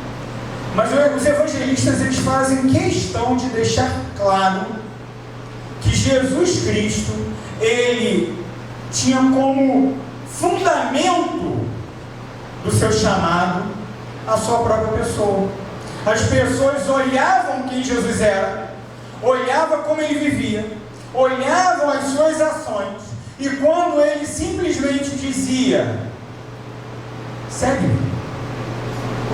Mas os evangelistas, eles fazem questão de deixar claro que Jesus Cristo, ele tinha como fundamento do seu chamado a sua própria pessoa. As pessoas olhavam quem Jesus era, olhavam como ele vivia, olhavam as suas ações, e quando ele simplesmente dizia: segue-me,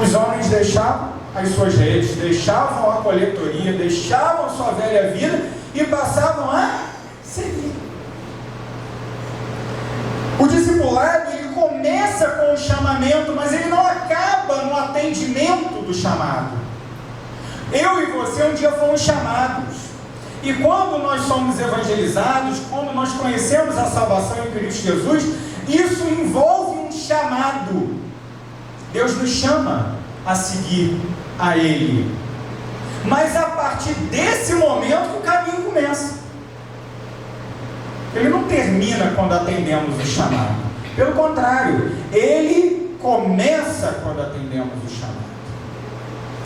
os homens deixavam as suas redes, deixavam a coletoria, deixavam a sua velha vida e passavam a seguir. O discipulado, ele começa com o chamamento, mas ele não acaba no atendimento do chamado. Eu e você um dia fomos chamados, e quando nós somos evangelizados, quando nós conhecemos a salvação em Cristo Jesus, isso envolve um chamado. Deus nos chama a seguir a Ele, mas a partir desse momento o caminho começa. Ele não termina quando atendemos o chamado, pelo contrário, ele começa quando atendemos o chamado.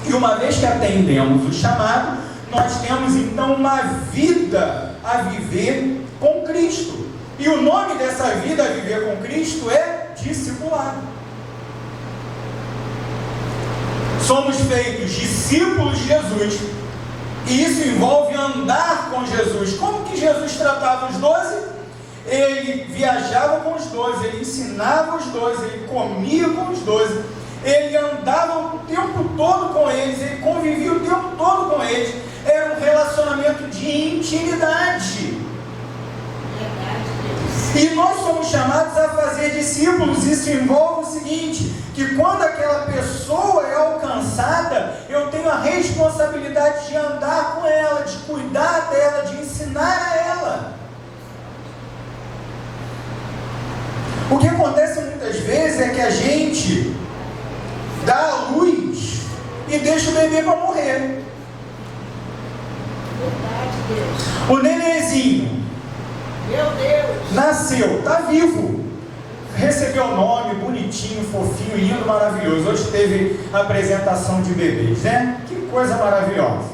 E uma vez que atendemos o chamado, nós temos então uma vida a viver com Cristo, e o nome dessa vida a viver com Cristo é discipulado. Somos feitos discípulos de Jesus, e isso envolve andar com Jesus. Como que Jesus tratava os 12? Ele viajava com os 12, ele ensinava os 12, ele comia com os 12, ele andava o tempo todo com eles, ele convivia o tempo todo com eles. Era um relacionamento de intimidade. E nós somos chamados a fazer discípulos. Isso envolve o seguinte: que quando aquela pessoa é alcançada, eu tenho a responsabilidade de andar com ela, de cuidar dela, de ensinar a ela. O que acontece muitas vezes é que a gente dá a luz e deixa o bebê para morrer. O nenenzinho, meu Deus, nasceu, está vivo, recebeu o nome, bonitinho, fofinho, lindo, maravilhoso. Hoje teve a apresentação de bebês, né? Que coisa maravilhosa.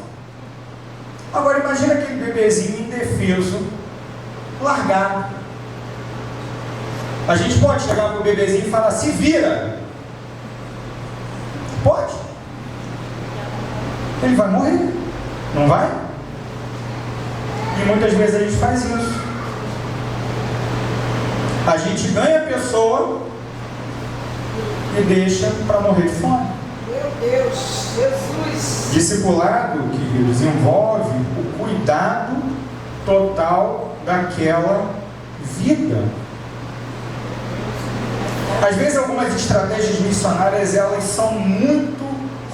Agora imagina aquele bebezinho indefeso, largado. A gente pode chegar para o bebezinho e falar: se vira. Pode. Ele vai morrer, não vai? E muitas vezes a gente faz isso. A gente ganha a pessoa e deixa para morrer de fome. Meu Deus, Jesus! Discipulado, queridos, envolve o cuidado total daquela vida. Às vezes algumas estratégias missionárias, elas são muito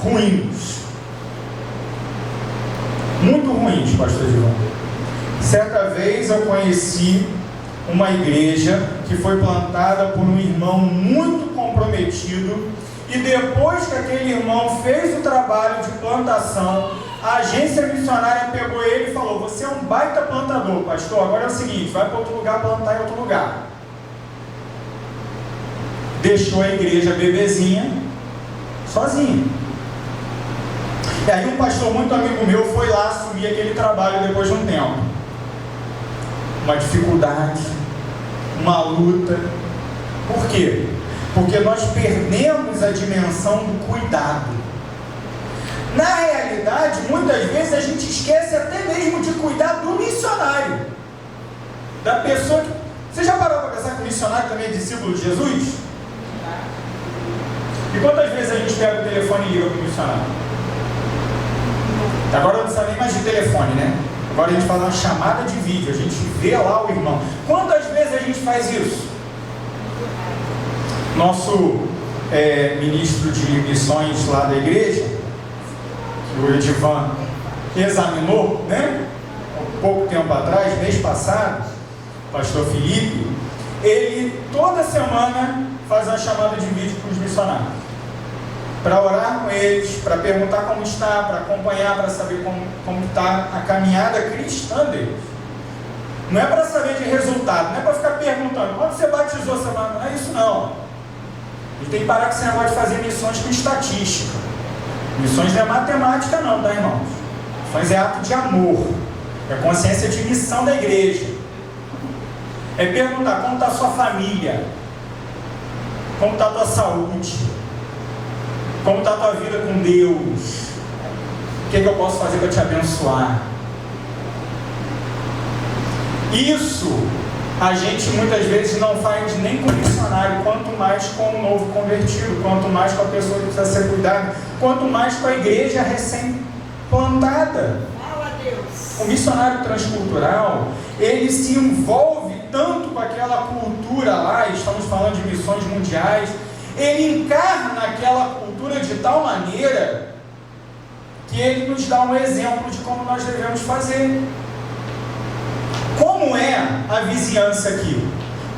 ruins. Muito ruins, pastor João. Certa vez eu conheci uma igreja que foi plantada por um irmão muito comprometido, e depois que aquele irmão fez o trabalho de plantação, a agência missionária pegou ele e falou: você é um baita plantador, pastor, agora é o seguinte, vai para outro lugar plantar em outro lugar. Deixou a igreja bebezinha sozinha. E aí um pastor muito amigo meu foi lá assumir aquele trabalho depois de um tempo. Uma dificuldade, uma luta. Por quê? Porque nós perdemos a dimensão do cuidado. Na realidade, muitas vezes a gente esquece até mesmo de cuidar do missionário, da pessoa que... Você já parou para pensar que o missionário também é discípulo de Jesus? E quantas vezes a gente pega o telefone e liga para o missionário? Agora não precisa nem mais de telefone, né? Agora a gente faz uma chamada de vídeo, a gente vê lá o irmão. Quantas vezes a gente faz isso? Nosso ministro de missões lá da igreja, o Edivan, examinou, né? Há pouco tempo atrás, mês passado, o pastor Felipe, ele toda semana faz uma chamada de vídeo para os missionários, para orar com eles, para perguntar como está, para acompanhar, para saber como está a caminhada cristã deles. Não é para saber de resultado, não é para ficar perguntando, quando você batizou, você vai... Não é isso não. A gente tem que parar com esse negócio de fazer missões com estatística. Missões não é matemática não, tá, irmãos? Missões é ato de amor, é consciência de missão da igreja. É perguntar como está a sua família, como está a tua saúde, como está a tua vida com Deus, o que eu posso fazer para te abençoar. Isso a gente muitas vezes não faz nem com o missionário, quanto mais com o novo convertido, quanto mais com a pessoa que precisa ser cuidada, quanto mais com a igreja recém-plantada. O missionário transcultural, ele se envolve tanto com aquela cultura lá, estamos falando de missões mundiais, ele encarna aquela cultura de tal maneira que ele nos dá um exemplo de como nós devemos fazer. Como é a vizinhança aqui?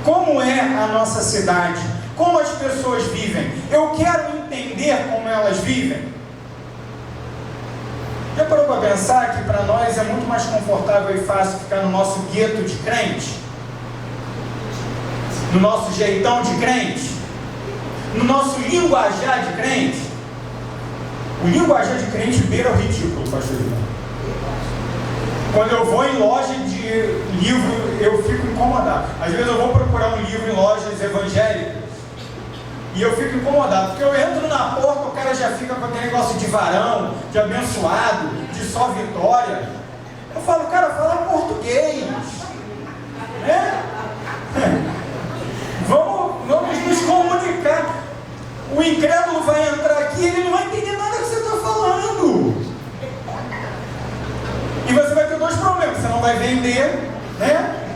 Como é a nossa cidade? Como as pessoas vivem? Eu quero entender como elas vivem. Já parou para pensar que para nós é muito mais confortável e fácil ficar no nosso gueto de crente? No nosso jeitão de crente? No nosso linguajar de crente? O linguajar de crente beira o ridículo, pastor Ivan. Quando eu vou em loja de livro, eu fico incomodado. Às vezes eu vou procurar um livro em lojas evangélicas e eu fico incomodado, porque eu entro na porta, o cara já fica com aquele negócio de varão, de abençoado, de só vitória. Eu falo, cara, fala português, né? Vamos nos comunicar. O incrédulo vai entrar aqui e ele não vai entender nada que você está falando. E você vai ter dois problemas: você não vai vender, né?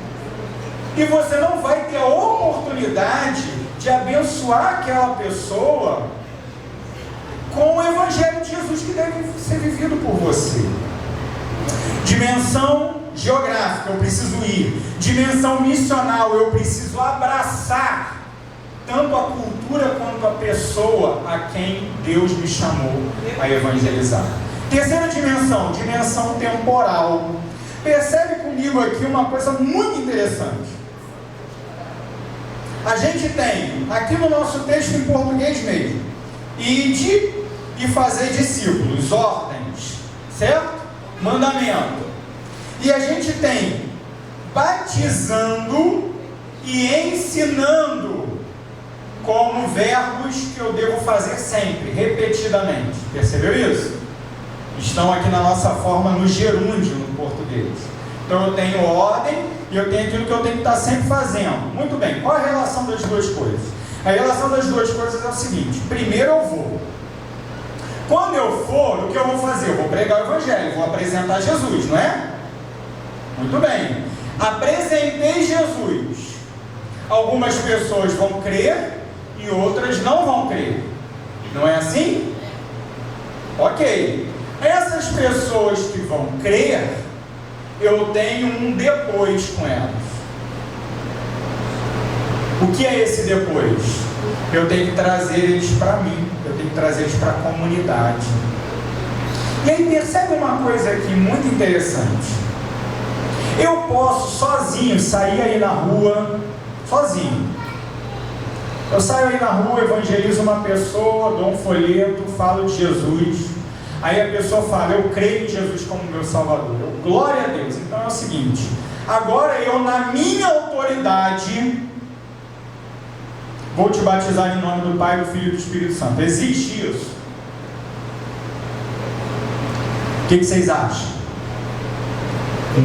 E você não vai ter a oportunidade de abençoar aquela pessoa com o Evangelho de Jesus que deve ser vivido por você. Dimensão geográfica, eu preciso ir. Dimensão missional, eu preciso abraçar tanto a cultura quanto a pessoa a quem Deus me chamou a evangelizar. Terceira dimensão, dimensão temporal. Percebe comigo aqui uma coisa muito interessante. A gente tem, aqui no nosso texto em português mesmo, ide e fazer discípulos, ordens, certo? Mandamento. E a gente tem batizando e ensinando como verbos que eu devo fazer sempre, repetidamente. Percebeu isso? Estão aqui na nossa forma no gerúndio no português. Então eu tenho ordem e eu tenho aquilo que eu tenho que estar sempre fazendo. Muito bem, qual a relação das duas coisas? A relação das duas coisas é o seguinte: primeiro eu vou. Quando eu for, o que eu vou fazer? Eu vou pregar o Evangelho, vou apresentar Jesus, não é? Muito bem. Apresentei Jesus. Algumas pessoas vão crer e outras não vão crer. Não é assim? Ok. Essas pessoas que vão crer, eu tenho um depois com elas. O que é esse depois? Eu tenho que trazer eles para mim, eu tenho que trazer eles para a comunidade. E aí percebe uma coisa aqui muito interessante. Eu posso sozinho sair aí na rua, sozinho. Eu saio aí na rua, evangelizo uma pessoa, dou um folheto, falo de Jesus. Aí a pessoa fala, eu creio em Jesus como meu Salvador. Glória a Deus. Então é o seguinte: agora eu, na minha autoridade, vou te batizar em nome do Pai, do Filho e do Espírito Santo. Existe isso? O que vocês acham?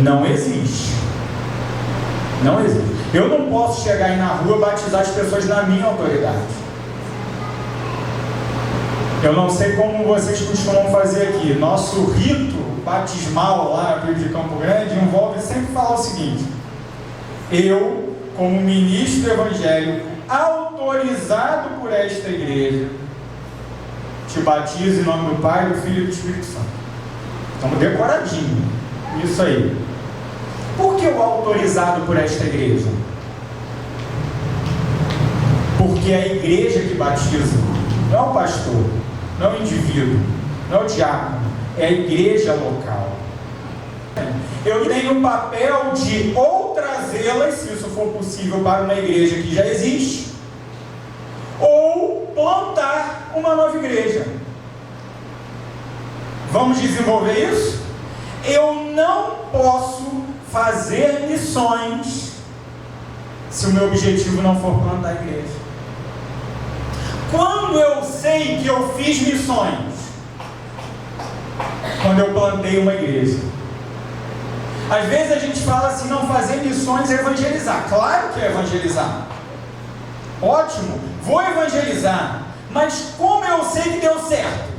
Não existe. Não existe. Eu não posso chegar aí na rua e batizar as pessoas na minha autoridade. Eu não sei como vocês costumam fazer aqui. Nosso rito batismal lá na Pílula de Campo Grande envolve sempre falar o seguinte: eu, como ministro do Evangelho, autorizado por esta igreja, te batizo em nome do Pai, do Filho e do Espírito Santo. Estamos decoradinhos. Isso aí. Por que o autorizado por esta igreja? Porque é a igreja que batiza, não é o pastor, não é o indivíduo, não é o diácono, é a igreja local. Eu tenho o papel de ou trazê-las, se isso for possível, para uma igreja que já existe, ou plantar uma nova igreja. Vamos desenvolver isso? Eu não posso fazer missões se o meu objetivo não for plantar a igreja. Quando eu sei que eu fiz missões? Quando eu plantei uma igreja. Às vezes a gente fala assim, não, fazer missões é evangelizar. Claro que é evangelizar. Ótimo, vou evangelizar. Mas como eu sei que deu certo?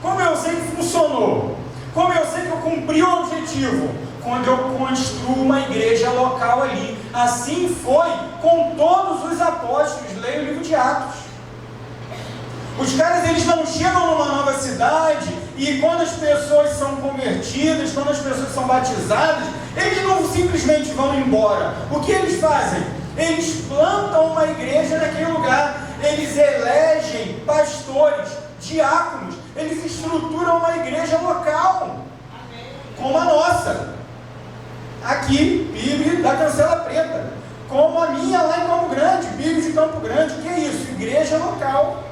Como eu sei que funcionou? Como eu sei que eu cumpri o objetivo? Quando eu construo uma igreja local ali. Assim foi com todos os apóstolos. Leia o livro de Atos. Os caras, eles não chegam numa nova cidade e quando as pessoas são convertidas, quando as pessoas são batizadas, eles não simplesmente vão embora. O que eles fazem? Eles plantam uma igreja naquele lugar. Eles elegem pastores, diáconos. Eles estruturam uma igreja local, como a nossa. Aqui, PIB da Cancela Preta. Como a minha lá em Campo Grande, PIB de Campo Grande. O que é isso? Igreja local.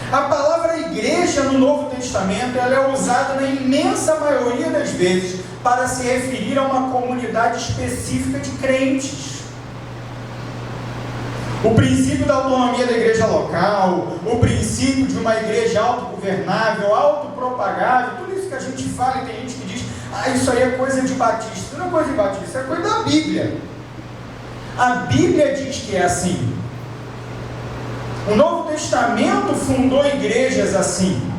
A palavra igreja no Novo Testamento, ela é usada na imensa maioria das vezes para se referir a uma comunidade específica de crentes. O princípio da autonomia da igreja local, o princípio de uma igreja autogovernável, autopropagável, tudo isso que a gente fala, e tem gente que diz, isso aí é coisa de batista. Não é coisa de batista, isso é coisa da Bíblia. A Bíblia diz que é assim. O Novo Testamento fundou igrejas assim.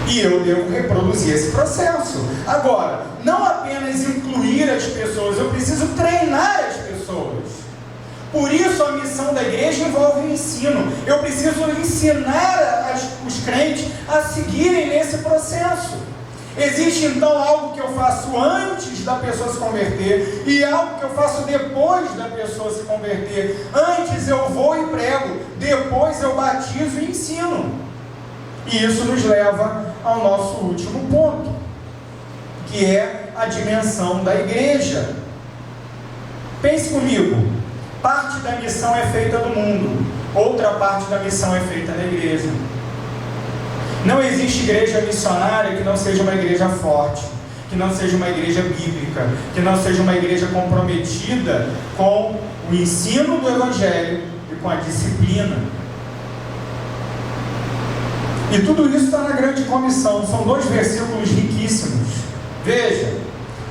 E eu devo reproduzir esse processo. Agora, não apenas incluir as pessoas, eu preciso treinar as pessoas. Por isso a missão da igreja envolve o ensino. Eu preciso ensinar os crentes a seguirem nesse processo. Existe então algo que eu faço antes da pessoa se converter e algo que eu faço depois da pessoa se converter. Antes eu vou e prego, depois eu batizo e ensino. E isso nos leva ao nosso último ponto, que é a dimensão da igreja. Pense comigo, parte da missão é feita no mundo, outra parte da missão é feita na igreja. Não existe igreja missionária que não seja uma igreja forte, que não seja uma igreja bíblica, que não seja uma igreja comprometida com o ensino do Evangelho e com a disciplina. E tudo isso está na grande comissão. São 2 versículos riquíssimos. Veja,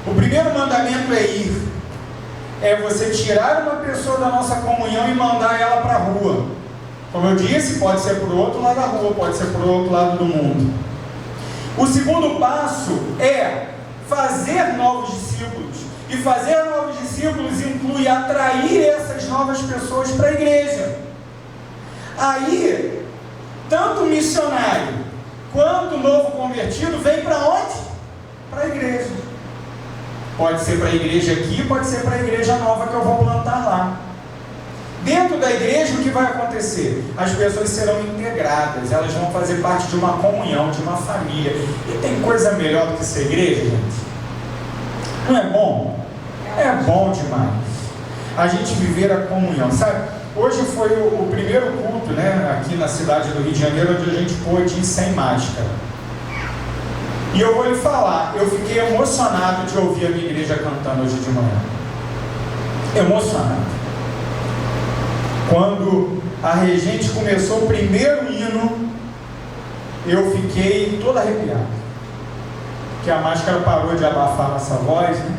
o primeiro mandamento é ir. É você tirar uma pessoa da nossa comunhão e mandar ela para a rua. Como eu disse, pode ser para o outro lado da rua, pode ser para o outro lado do mundo. O segundo passo é fazer novos discípulos. E fazer novos discípulos inclui atrair essas novas pessoas para a igreja. Aí, tanto o missionário quanto o novo convertido vem para onde? Para a igreja. Pode ser para a igreja aqui, pode ser para a igreja nova que eu vou plantar lá. Dentro da igreja, o que vai acontecer? As pessoas serão integradas, elas vão fazer parte de uma comunhão, de uma família. E tem coisa melhor do que ser igreja, gente? Não é bom? É bom demais. A gente viver a comunhão, sabe? Hoje foi o primeiro culto, né, aqui na cidade do Rio de Janeiro, onde a gente pôde ir sem máscara. E eu vou lhe falar, eu fiquei emocionado de ouvir a minha igreja cantando hoje de manhã. Emocionado. Quando a regente começou o primeiro hino, eu fiquei todo arrepiado. Porque a máscara parou de abafar nossa voz, né?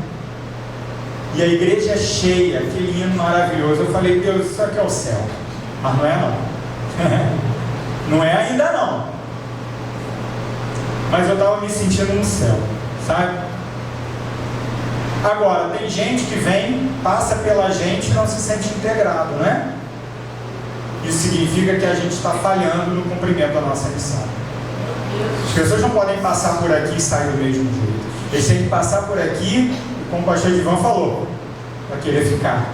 E a igreja é cheia, aquele hino maravilhoso. Eu falei, Deus, isso aqui é o céu. Mas não é não. Não é ainda não. Mas eu estava me sentindo no céu, sabe? Agora, tem gente que vem, passa pela gente e não se sente integrado, né? isso significa que a gente está falhando no cumprimento da nossa missão. As pessoas não podem passar por aqui e sair do mesmo jeito. Eles têm que passar por aqui, como o pastor Ivan falou, para querer ficar.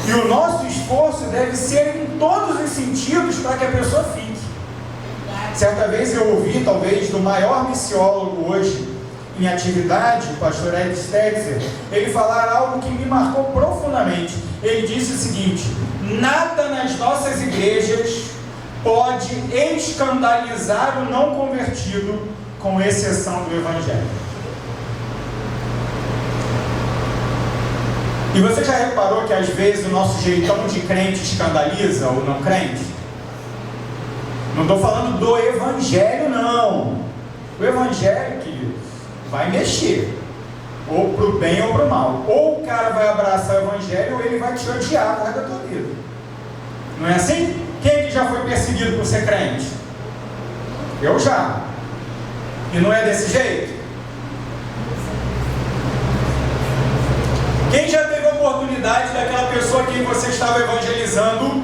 E o nosso esforço deve ser em todos os sentidos para que a pessoa fique. Certa vez eu ouvi, talvez, do maior missiólogo hoje em atividade, o pastor Ed Stetzer, ele falar algo que me marcou profundamente. Ele disse o seguinte: nada nas nossas igrejas pode escandalizar o não convertido, com exceção do Evangelho. E você já reparou que às vezes o nosso jeitão de crente escandaliza o não crente? Não estou falando do Evangelho, não. O Evangelho, queridos, vai mexer, ou para o bem ou para o mal. Ou o cara vai abraçar o Evangelho, ou ele vai te odiar por causa da tua vida. Não é assim? Quem que já foi perseguido por ser crente? Eu já. E não é desse jeito? Quem já teve a oportunidade daquela pessoa que você estava evangelizando,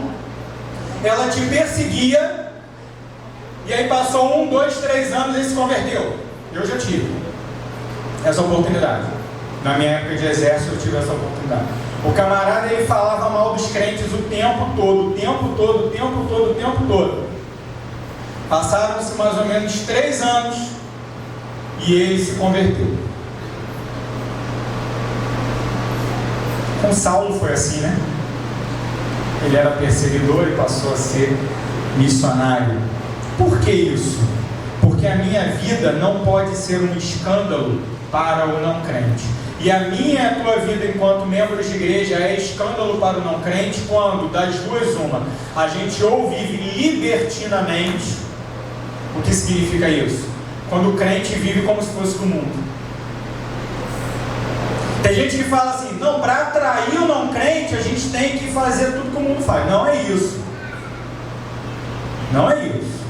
ela te perseguia, e aí passou 1, 2, 3 anos e se converteu? Eu já tive essa oportunidade. Na minha época de exército eu tive essa oportunidade. O camarada, ele falava mal dos crentes o tempo todo. Passaram-se mais ou menos 3 anos e ele se converteu. Com Saulo foi assim, né? Ele era perseguidor e passou a ser missionário. Por que isso? Porque a minha vida não pode ser um escândalo para o não crente. E a minha e a tua vida enquanto membros de igreja é escândalo para o não crente quando, das duas, uma, a gente ou vive libertinamente. O que significa isso? Quando o crente vive como se fosse do mundo. Tem gente que fala assim: não, para atrair o não crente a gente tem que fazer tudo que o mundo faz. Não é isso. Não é isso.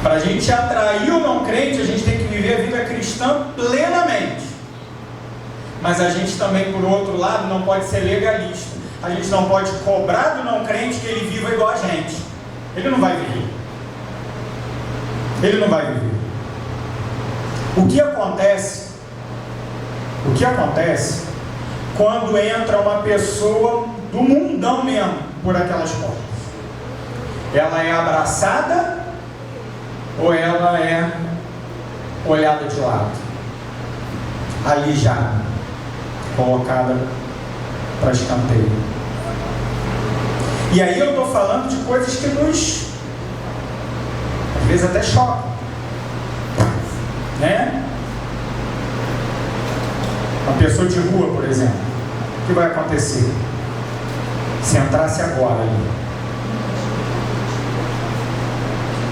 Para a gente atrair o não crente, a gente tem que viver a vida cristã plenamente. Mas a gente também, por outro lado, não pode ser legalista. A gente não pode cobrar do não crente que ele viva igual a gente. Ele não vai viver. Ele não vai viver. O que acontece quando entra uma pessoa do mundão mesmo por aquelas portas? Ela é abraçada ou ela é olhada de lado, alijada, colocada para escanteio? E aí eu estou falando de coisas que nos, às vezes, até chocam, né? Uma pessoa de rua, por exemplo, o que vai acontecer se entrasse agora ali?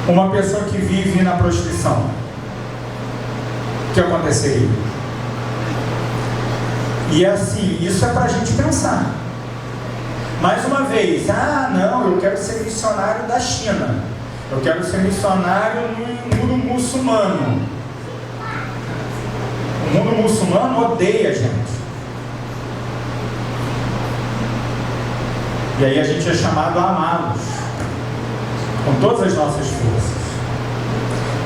Uma pessoa que vive na prostituição, o que aconteceria? E assim, isso é para a gente pensar. Mais uma vez: não, eu quero ser missionário da China, eu quero ser missionário no mundo muçulmano. O mundo muçulmano odeia a gente. E aí a gente é chamado a amá-los com todas as nossas forças.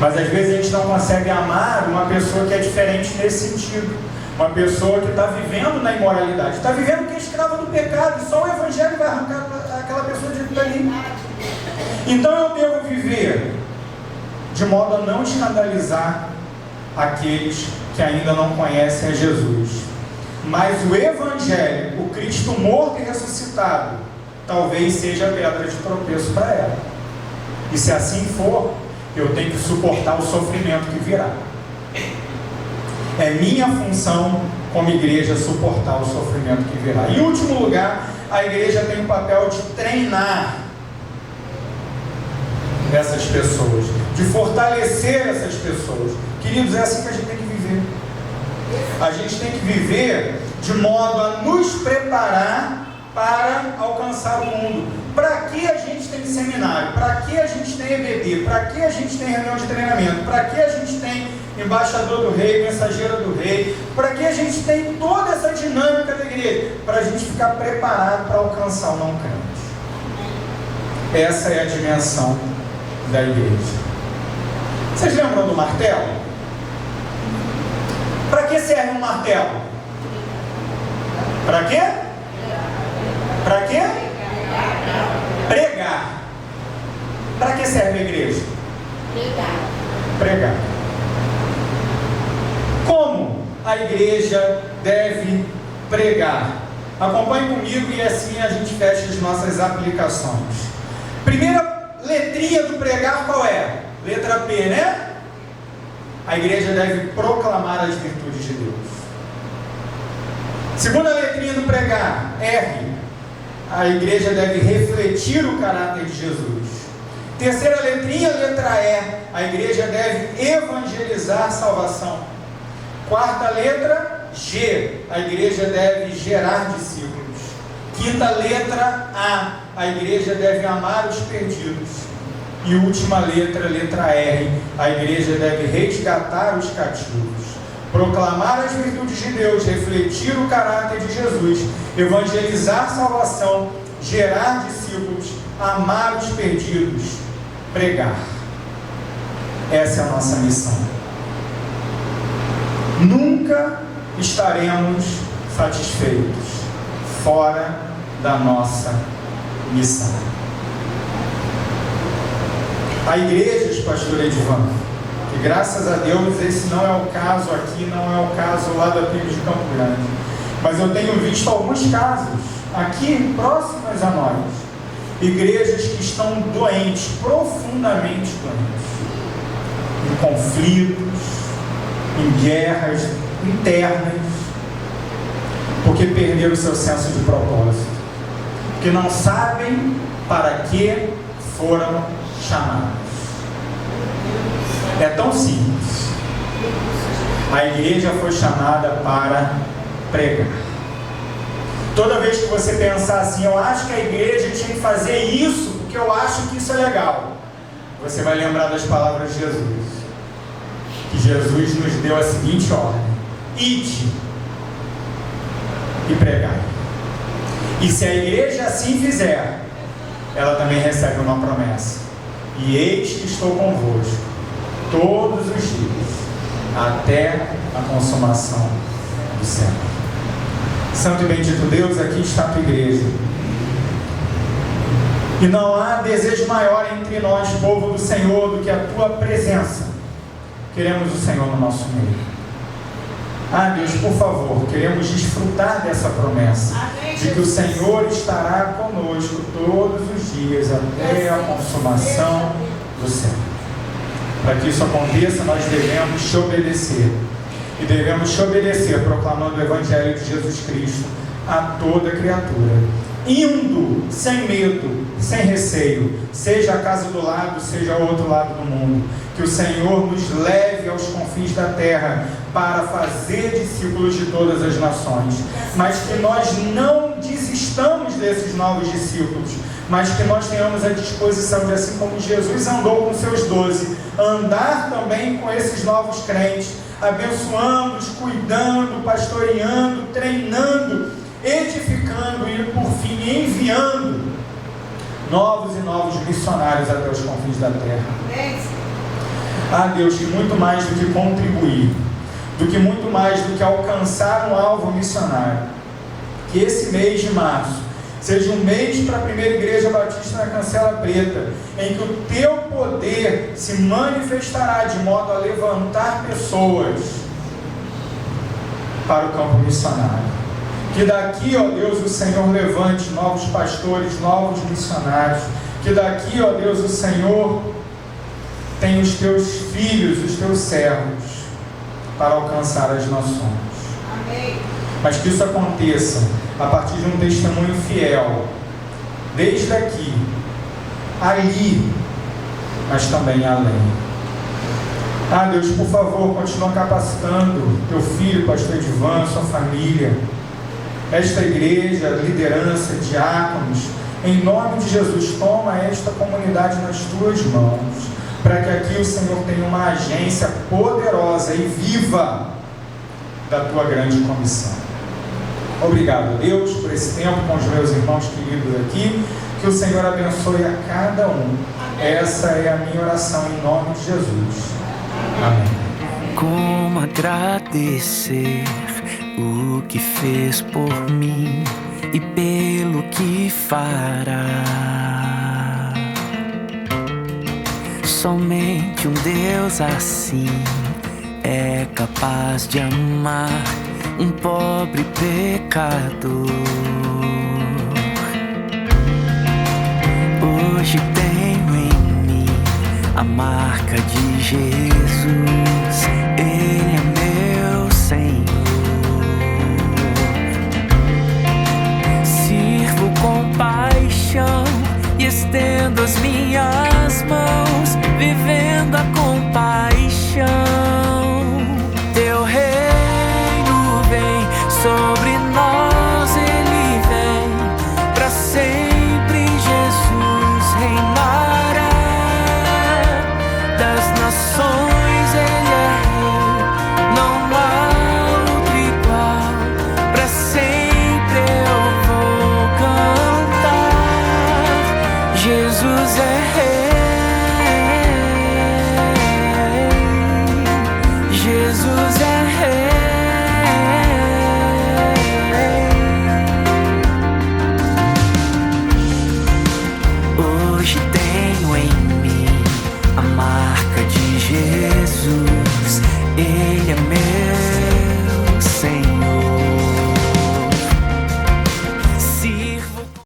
Mas às vezes a gente não consegue amar uma pessoa que é diferente nesse sentido. Uma pessoa que está vivendo na imoralidade, está vivendo que é escrava do pecado, e só o Evangelho vai arrancar aquela pessoa dali. Então eu devo viver de modo a não escandalizar aqueles que ainda não conhecem a Jesus. Mas o Evangelho, o Cristo morto e ressuscitado, talvez seja a pedra de tropeço para ela. E se assim for, eu tenho que suportar o sofrimento que virá. É minha função como igreja suportar o sofrimento que virá. Em último lugar, a igreja tem o papel de treinar essas pessoas, de fortalecer essas pessoas. Queridos, é assim que a gente tem que viver. A gente tem que viver de modo a nos preparar para alcançar o mundo. Para que a gente tem seminário? Para que a gente tem EBD? Para que a gente tem reunião de treinamento? Para que a gente tem embaixador do rei, mensageira do rei? Para que a gente tem toda essa dinâmica da igreja? Para a gente ficar preparado para alcançar o não crente. Essa é a dimensão da igreja. Vocês lembram do martelo? Para que serve um martelo? Para quê? Para quê? Pregar. Para que serve a igreja? Pregar. Como a igreja deve pregar? Acompanhe comigo e assim a gente fecha as nossas aplicações. Primeira letrinha do pregar qual é? Letra P, né? A igreja deve proclamar as virtudes de Deus. Segunda letrinha do pregar, R. A igreja deve refletir o caráter de Jesus. Terceira letrinha, letra E. A igreja deve evangelizar salvação. Quarta letra, G. A igreja deve gerar discípulos. Quinta letra, A. A igreja deve amar os perdidos. E última letra, letra R. A igreja deve resgatar os cativos. Proclamar as virtudes de Deus, refletir o caráter de Jesus, evangelizar salvação, gerar discípulos, amar os perdidos, pregar. Essa é a nossa missão. Nunca estaremos satisfeitos fora da nossa missão. Há igrejas, pastor Edivan, que graças a Deus esse não é o caso aqui, não é o caso lá da PIB de Campo Grande, mas eu tenho visto alguns casos aqui próximas a nós, igrejas que estão doentes, profundamente doentes, em conflitos, em guerras internas, porque perderam o seu senso de propósito, porque não sabem para que foram chamados. É tão simples. A igreja foi chamada para pregar. Toda vez que você pensar assim, eu acho que a igreja tinha que fazer isso, porque eu acho que isso é legal, você vai lembrar das palavras de Jesus. Que Jesus nos deu a seguinte ordem: ide e pregai. E se a igreja assim fizer, ela também recebe uma promessa: e eis que estou convosco todos os dias, até a consumação do século. Santo e bendito Deus, aqui está a tua igreja. E não há desejo maior entre nós, povo do Senhor, do que a tua presença. Queremos o Senhor no nosso meio. Ah, Deus, por favor, queremos desfrutar dessa promessa, de que o Senhor estará conosco todos os dias, até a consumação do século. Para que isso aconteça, nós devemos te obedecer. E devemos te obedecer, proclamando o Evangelho de Jesus Cristo a toda criatura, indo sem medo, sem receio, seja a casa do lado, seja ao outro lado do mundo. Que o Senhor nos leve aos confins da terra para fazer discípulos de todas as nações, mas que nós não desistamos desses novos discípulos, mas que nós tenhamos a disposição de, assim como Jesus andou com seus 12, andar também com esses novos crentes, abençoando-os, cuidando, pastoreando, treinando, edificando e, por fim, enviando novos e novos missionários até os confins da terra. Ah, Deus, que muito mais do que contribuir, do que muito mais do que alcançar um alvo missionário, que esse mês de março seja um mês para a primeira igreja batista na Cancela Preta, em que o teu poder se manifestará de modo a levantar pessoas para o campo missionário. Que daqui, ó Deus, o Senhor levante novos pastores, novos missionários. Que daqui, ó Deus, o Senhor tenha os teus filhos, os teus servos, para alcançar as nações. Amém. Mas que isso aconteça a partir de um testemunho fiel, desde aqui, ali, mas também além. Ah, Deus, por favor, continua capacitando teu filho, pastor Edivan, sua família, esta igreja, liderança, diáconos. Em nome de Jesus, toma esta comunidade nas tuas mãos, para que aqui o Senhor tenha uma agência poderosa e viva da tua grande comissão. Obrigado, Deus, por esse tempo com os meus irmãos queridos aqui. Que o Senhor abençoe a cada um. Essa é a minha oração em nome de Jesus. Amém. Como agradecer o que fez por mim e pelo que fará. Somente um Deus assim é capaz de amar um pobre pecador. Hoje tenho em mim a marca de Jesus. Ele é meu Senhor.